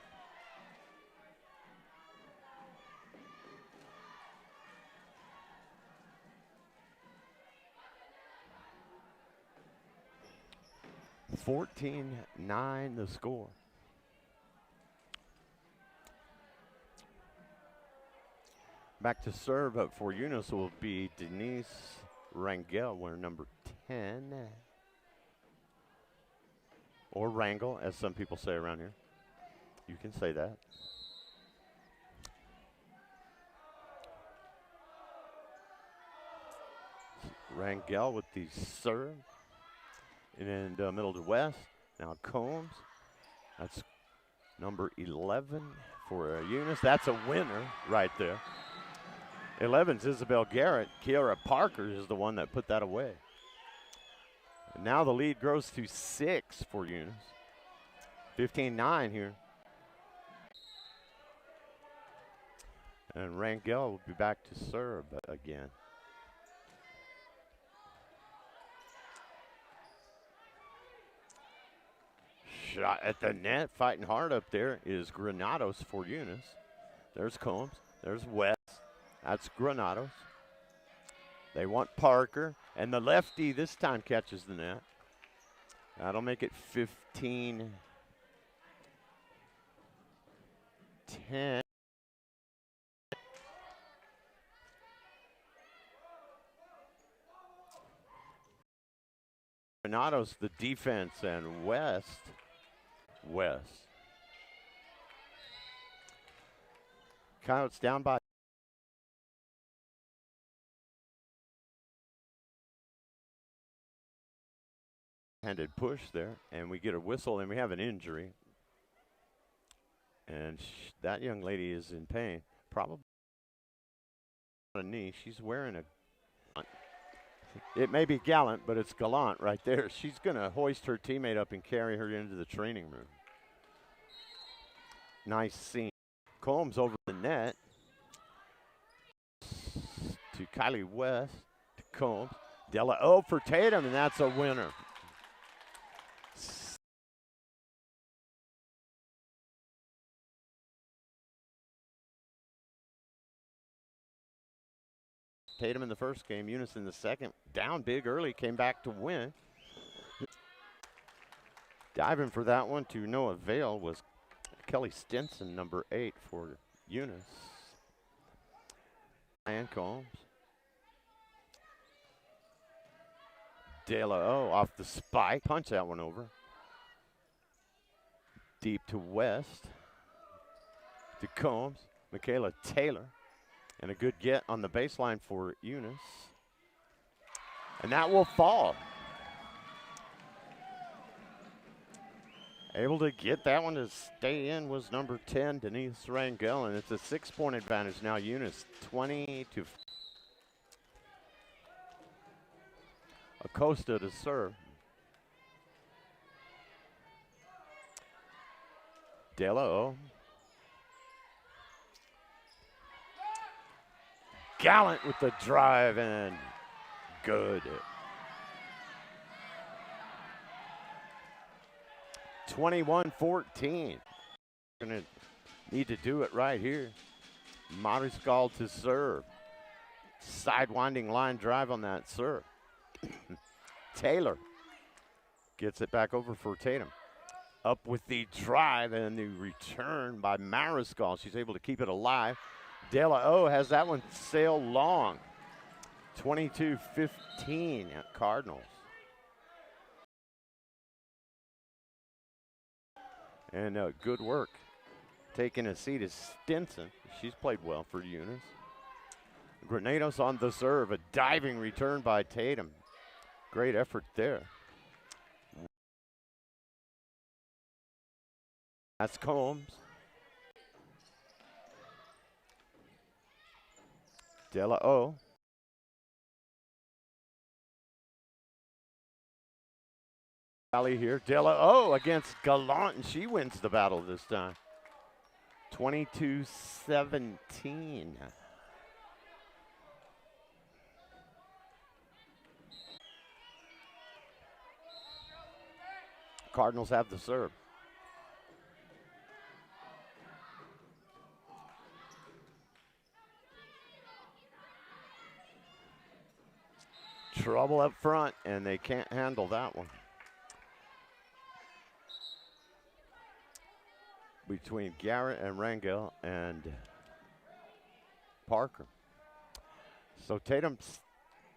$14-9 the score. Back to serve up for Eunice will be Denise Rangel, winner number 10. Or Rangel, as some people say around here. You can say that. Rangel with the serve. And middle to west. Now Combs. That's number 11 for Eunice. That's a winner right there. 11's Isabel Garrett. Kiara Parker is the one that put that away. And now the lead grows to 6 for Eunice. 15-9 here. And Rangel will be back to serve again. Shot at the net, fighting hard up there is Granados for Eunice. There's Combs, there's West, that's Granados. They want Parker, and the lefty this time catches the net. That'll make it 15-10. Granados the defense, and West. Coyotes down by. Handed push there, and we get a whistle, and we have an injury. And that young lady is in pain. Probably a knee. She's wearing a. It may be gallant, but it's gallant right there. She's going to hoist her teammate up and carry her into the training room. Nice scene. Combs over the net to Kylie West, to Combs. Della O for Tatum, and that's a winner. Tatum in the first game, Eunice in the second. Down big early, came back to win. Diving for that one to no avail was Kelly Stinson, number 8 for Eunice. And Combs. De La O off the spike. Punch that one over. Deep to West. To Combs. Michaela Taylor. And a good get on the baseline for Eunice. And that will fall. Able to get that one to stay in was number 10, Denise Rangel, and it's a 6-point advantage now. Eunice 20 to Acosta to serve. Dello. Gallant with the drive and good. 21-14. Gonna need to do it right here. Mariscal to serve. Sidewinding line drive on that serve. Taylor gets it back over for Tatum. Up with the drive and the return by Mariscal. She's able to keep it alive. De La O has that one sail long. 22-15 at Cardinals. And good work taking a seat is Stinson. She's played well for Eunice. Granados on the serve. A diving return by Tatum. Great effort there. That's Combs. De La O. Valley here. De La O against Gallant, and she wins the battle this time. 22-17. Cardinals have the serve. Trouble up front, and they can't handle that one. Between Garrett and Rangel and Parker. So Tatum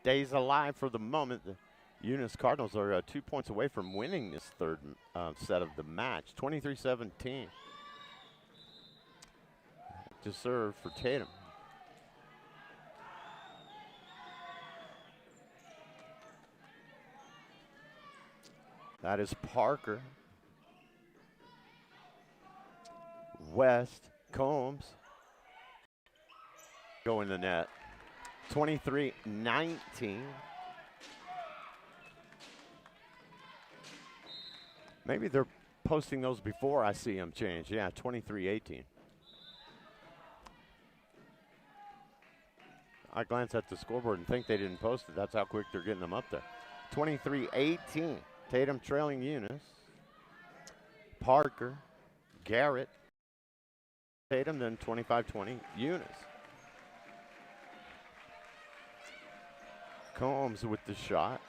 stays alive for the moment. The Eunice Cardinals are 2 points away from winning this third set of the match. 23-17. To serve for Tatum. That is Parker. West, Combs. Go in the net. 23-19. Maybe they're posting those before I see them change. Yeah, 23-18. I glance at the scoreboard and think they didn't post it. That's how quick they're getting them up there. 23-18. Tatum trailing Eunice. Parker, Garrett, Tatum, then 25-20, Eunice. Combs with the shot.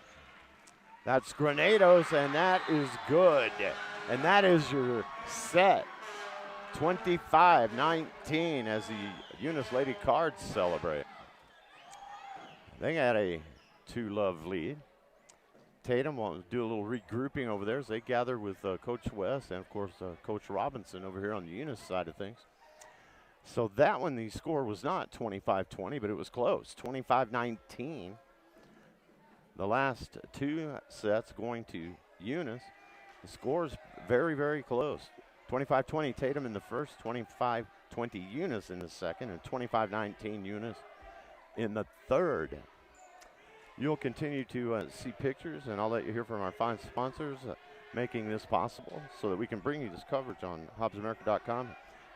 That's Granados, and that is good. And that is your set. 25-19 as the Eunice Lady Cards celebrate. They got a 2-love lead. Tatum will do a little regrouping over there as they gather with Coach West and, of course, Coach Robinson over here on the Eunice side of things. So that one, the score was not 25-20, but it was close, 25-19. The last two sets going to Eunice. The score's very, very close. 25-20 Tatum in the first, 25-20 Eunice in the second, and 25-19 Eunice in the third. You'll continue to see pictures, and I'll let you hear from our fine sponsors making this possible so that we can bring you this coverage on HobbsAmerica.com,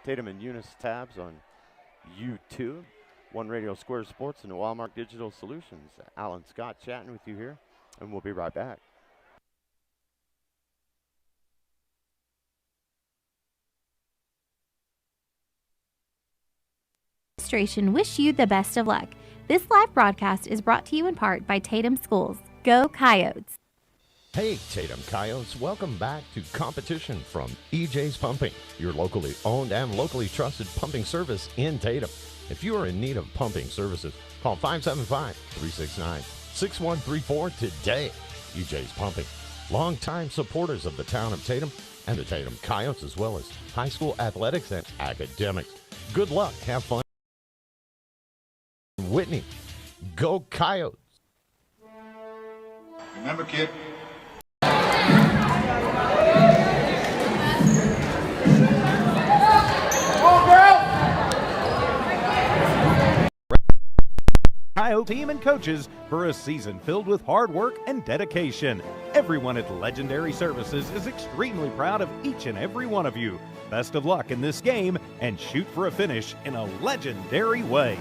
Tatum and Eunice tabs on YouTube, One Radio Square Sports, and Wildmark Digital Solutions. Alan Scott chatting with you here, and we'll be right back. Wish you the best of luck. This live broadcast is brought to you in part by Tatum Schools. Go Coyotes! Hey, Tatum Coyotes, welcome back to competition from EJ's Pumping, your locally owned and locally trusted pumping service in Tatum. If you are in need of pumping services, call 575-369-6134 today. EJ's Pumping, longtime supporters of the town of Tatum and the Tatum Coyotes, as well as high school athletics and academics. Good luck, have fun. Whitney, go Coyotes. Remember, kid, Coyote team and coaches for a season filled with hard work and dedication. Everyone at Legendary Services is extremely proud of each and every one of you. Best of luck in this game and shoot for a finish in a legendary way.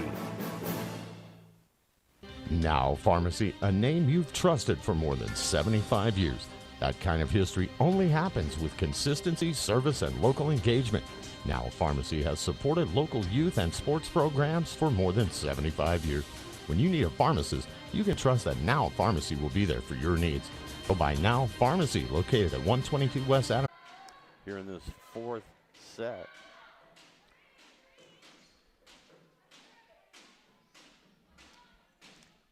Now Pharmacy, a name you've trusted for more than 75 years. That kind of history only happens with consistency, service, and local engagement. Now Pharmacy has supported local youth and sports programs for more than 75 years. When you need a pharmacist, you can trust that Now Pharmacy will be there for your needs. Go by Now Pharmacy, located at 122 West Adams. Here in this fourth set.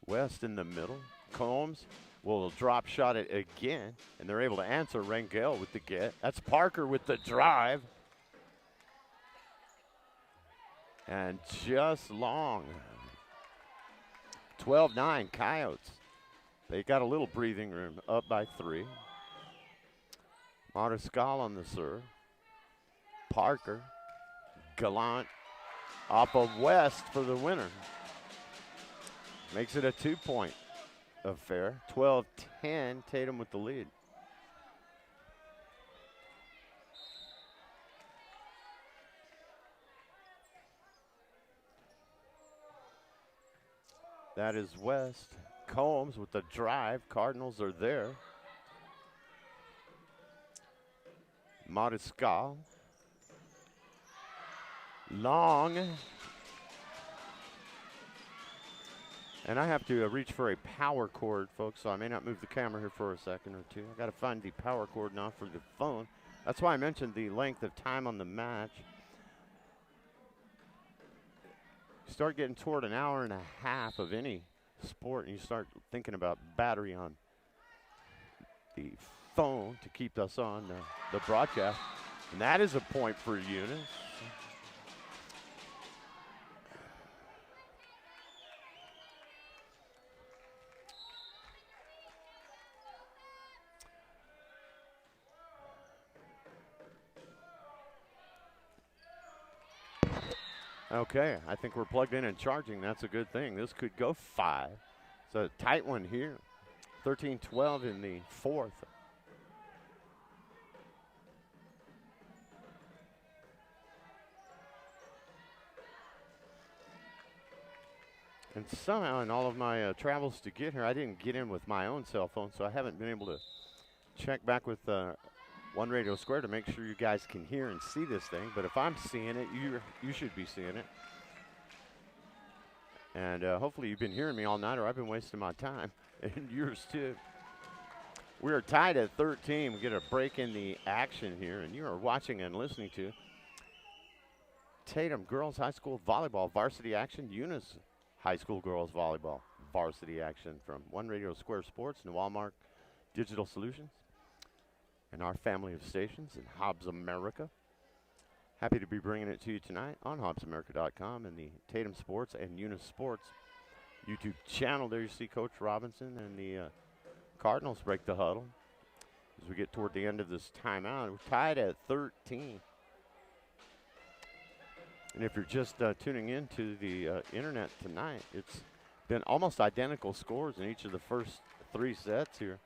West in the middle. Combs will drop shot it again, and they're able to answer. Rangel with the get. That's Parker with the drive. And just long. 12-9 Coyotes. They got a little breathing room, up by 3. Mariscal on the serve. Parker. Gallant off of West for the winner. Makes it a 2-point affair. 12-10, Tatum with the lead. That is West. Combs with the drive. Cardinals are there. Mariscal. Long. And I have to reach for a power cord, folks, so I may not move the camera here for a second or two. I got to find the power cord now for the phone. That's why I mentioned the length of time on the match. You start getting toward an hour and a half of any sport, and you start thinking about battery on the phone to keep us on the broadcast. And that is a point for Eunice. Okay, I think we're plugged in and charging. That's a good thing. This could go 5. It's a tight one here. 13-12 in the fourth. And somehow in all of my travels to get here, I didn't get in with my own cell phone, so I haven't been able to check back with One Radio Square to make sure you guys can hear and see this thing. But if I'm seeing it, you should be seeing it. And hopefully you've been hearing me all night, or I've been wasting my time, and yours too. We are tied at 13. We get a break in the action here, and you are watching and listening to Tatum Girls High School Volleyball varsity action. Eunice High School Girls Volleyball varsity action from One Radio Square Sports and Walmart Digital Solutions and our family of stations in Hobbs America. Happy to be bringing it to you tonight on HobbsAmerica.com and the Tatum Sports and Eunice Sports YouTube channel. There you see Coach Robinson and the Cardinals break the huddle as we get toward the end of this timeout. We're tied at 13. And if you're just tuning in to the internet tonight, it's been almost identical scores in each of the first 3 sets here.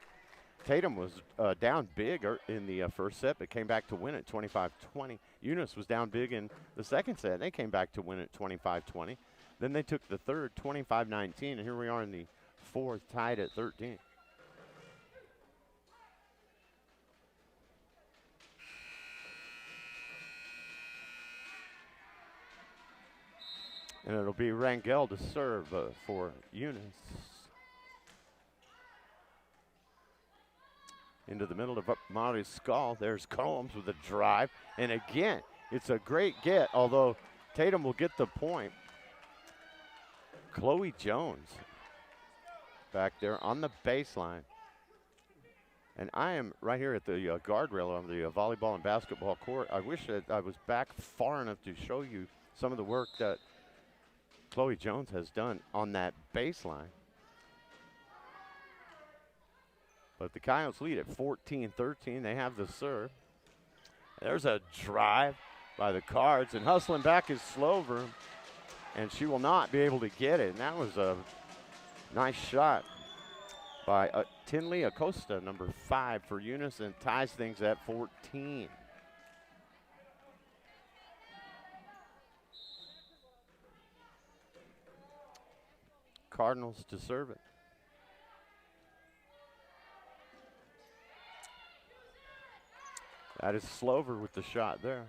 Tatum was down big in the first set, but came back to win it 25-20. Eunice was down big in the second set. They came back to win it 25-20. Then they took the third 25-19, and here we are in the fourth, tied at 13. And it'll be Rangel to serve for Eunice. Into the middle of Mari's skull. There's Combs with a drive. And again, it's a great get, although Tatum will get the point. Chloe Jones back there on the baseline. And I am right here at the guardrail on the volleyball and basketball court. I wish that I was back far enough to show you some of the work that Chloe Jones has done on that baseline. But the Coyotes lead at 14-13. They have the serve. There's a drive by the Cards, and hustling back is Slover, and she will not be able to get it. And that was a Nice shot by Tinley Acosta, number 5 for Eunice, and ties things at 14. Cardinals to serve it. That is Slover with the shot there.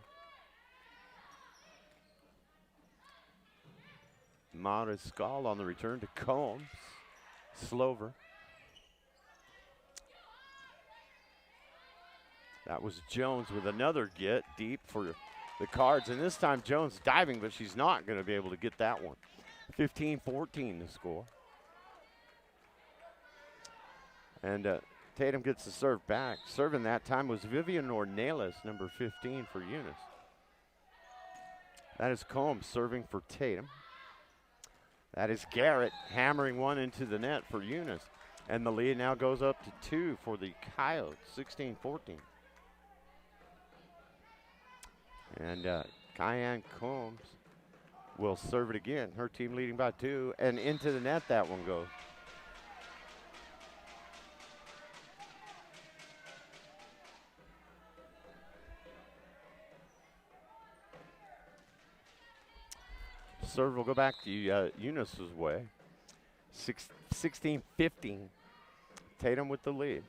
Mariscal on the return to Combs. Slover. That was Jones with another get deep for the Cards. And this time Jones diving, but she's not going to be able to get that one. 15-14 the score. And Tatum gets the serve back. Serving that time was Vivian Ornelas, number 15 for Eunice. That is Combs serving for Tatum. That is Garrett hammering one into the net for Eunice. And the lead now goes up to 2 for the Coyotes, 16-14. And Kyan Combs will serve it again. Her team leading by 2, and into the net that one goes. Serve will go back to Eunice's way. 16-15. Tatum with the lead.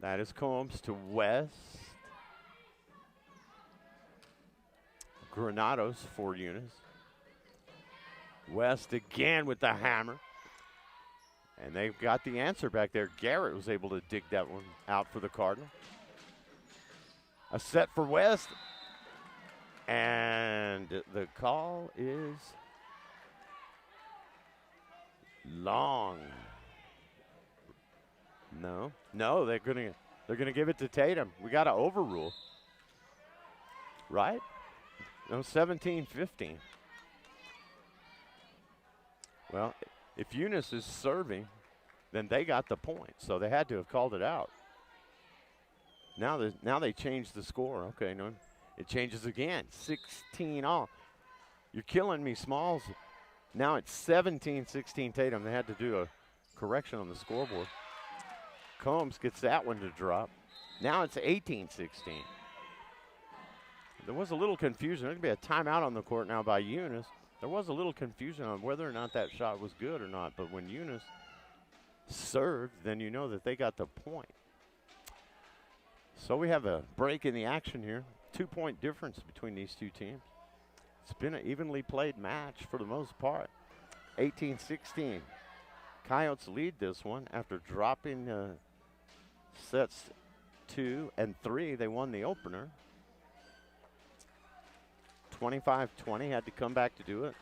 That is Combs to West. Granados for Eunice. West again with the hammer. And they've got the answer back there. Garrett was able to dig that one out for the Cardinal. A set for West. And the call is long. No, they're gonna give it to Tatum. We got to overrule, right? No, 17-15. Well, if Eunice is serving, then they got the point, so they had to have called it out. Now they changed the score. Okay, no. It changes again, 16 all. You're killing me, Smalls. Now it's 17-16 Tatum. They had to do a correction on the scoreboard. Combs gets that one to drop. Now it's 18-16. There was a little confusion. There's going to be a timeout on the court now by Eunice. There was a little confusion on whether or not that shot was good or not, but when Eunice served, then you know that they got the point. So we have a break in the action here. 2-point difference between these two teams. It's been an evenly played match for the most part. 18-16. Coyotes lead this one after dropping sets 2 and 3. They won the opener. 25-20, had to come back to do it.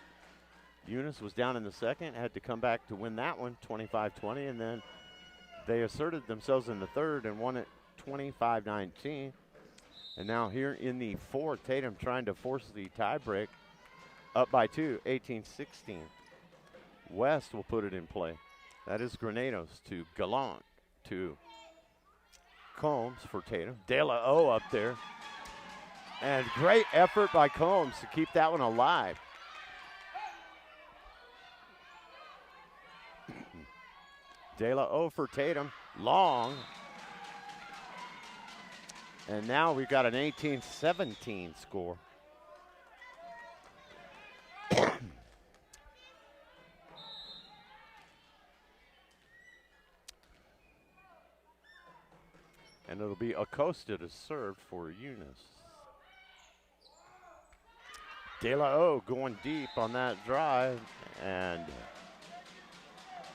Eunice was down in the second, had to come back to win that one, 25-20, and then they asserted themselves in the third and won it 25-19. And now here in the fourth, Tatum trying to force the tie break. Up by 2, 18-16. West will put it in play. That is Granados to Gallant to Combs for Tatum. De La O up there. And great effort by Combs to keep that one alive. De La O for Tatum. Long. And now we've got an 18-17 score. And it'll be Acosta to serve for Eunice. De La O going deep on that drive, and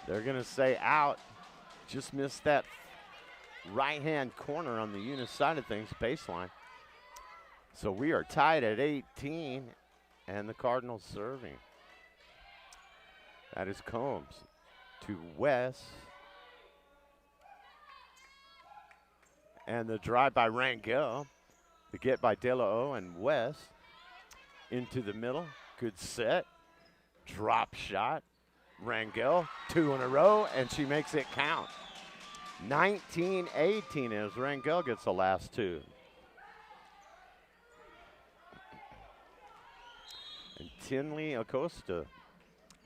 they're going to say out. Just missed that right-hand corner on the Eunice side of things, baseline. So we are tied at 18, and the Cardinals serving. That is Combs to West. And the drive by Rangel. The get by De La O and West. Into the middle. Good set. Drop shot. Rangel, 2 in a row, and she makes it count. 19-18 as Rangel gets the last 2. And Tinley Acosta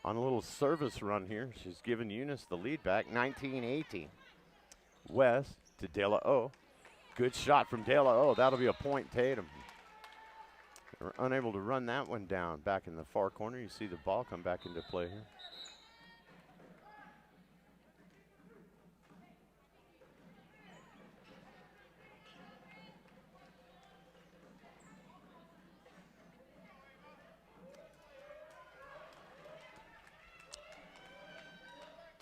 on a little service run here. She's given Eunice the lead back, 19-18. West to De La O. Good shot from De La O. That'll be a point, Tatum. They were unable to run that one down back in the far corner. You see the ball come back into play here.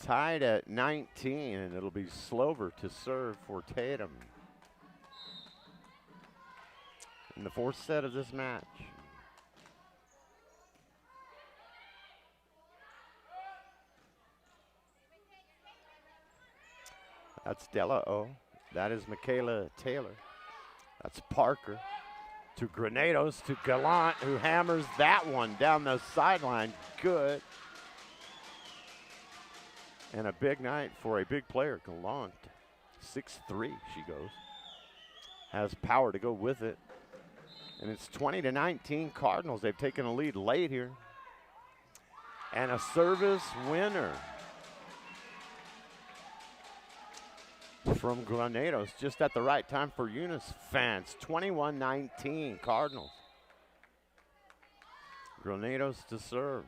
Tied at 19, and it'll be Slover to serve for Tatum in the fourth set of this match. That's De La O. That is Michaela Taylor. That's Parker to Granados to Gallant, who hammers that one down the sideline. Good. And a big night for a big player, Gallant. 6'3", she goes. Has power to go with it. And it's 20-19 Cardinals. They've taken a lead late here. And a service winner from Granados, just at the right time for Eunice fans. 21-19 Cardinals. Granados to serve.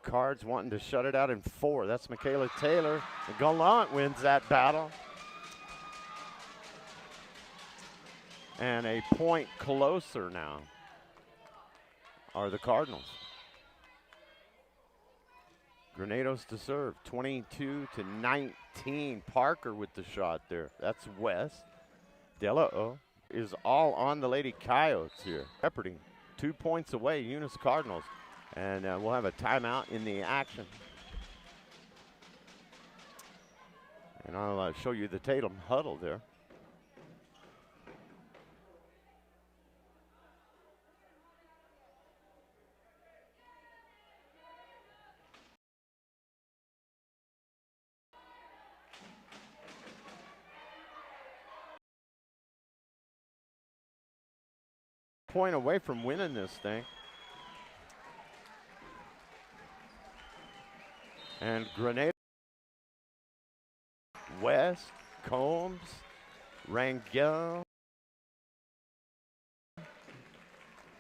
Cards wanting to shut it out in 4. That's Michaela Taylor. And Gallant wins that battle. And a point closer now are the Cardinals. Granados to serve. 22-19. Parker with the shot there. That's West. De La O is all on the Lady Coyotes here. Shepherding 2 points away, Eunice Cardinals. And we'll have a timeout in the action. And I'll show you the Tatum huddle there. Point away from winning this thing. And Grenada, West, Combs, Rangel,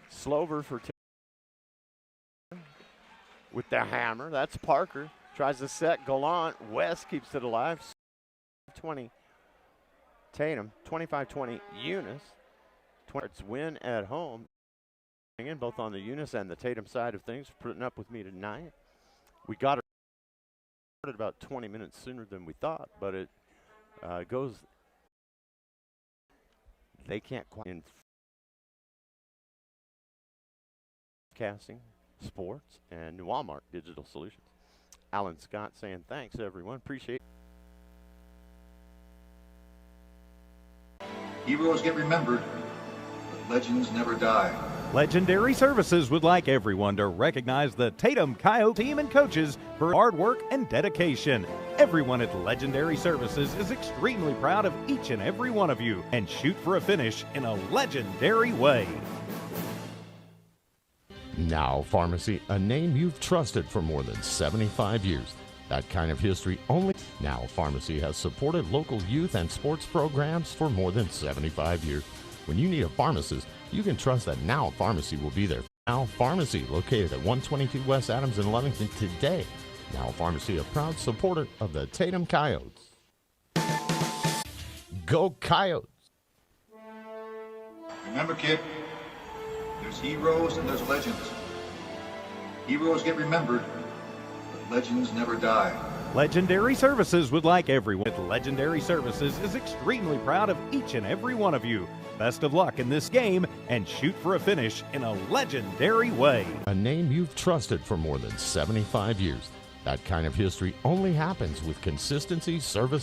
Slover for with the hammer. That's Parker. Tries to set Gallant. West keeps it alive. 20 Tatum, 25-20 Eunice. It's win at home. Again, both on the Eunice and the Tatum side of things, putting up with me tonight. We got her about 20 minutes sooner than we thought, but it goes. They can't quite in casting, sports, and Walmart Digital Solutions. Alan Scott saying thanks, everyone. Appreciate it. Heroes get remembered, but legends never die. Legendary Services would like everyone to recognize the Tatum Coyote team and coaches for hard work and dedication. Everyone at Legendary Services is extremely proud of each and every one of you and shoot for a finish in a legendary way. Now Pharmacy, a name you've trusted for more than 75 years. That kind of history only. Now Pharmacy has supported local youth and sports programs for more than 75 years. When you need a pharmacist, you can trust that Now Pharmacy will be there. Now Pharmacy, located at 122 West Adams in Lovington today. Now Pharmacy, a proud supporter of the Tatum Coyotes. Go Coyotes! Remember, kid, there's heroes and there's legends. Heroes get remembered, but legends never die. Legendary Services would like everyone at Legendary Services is extremely proud of each and every one of you. Best of luck in this game and shoot for a finish in a legendary way. A name you've trusted for more than 75 years. That kind of history only happens with consistency, service,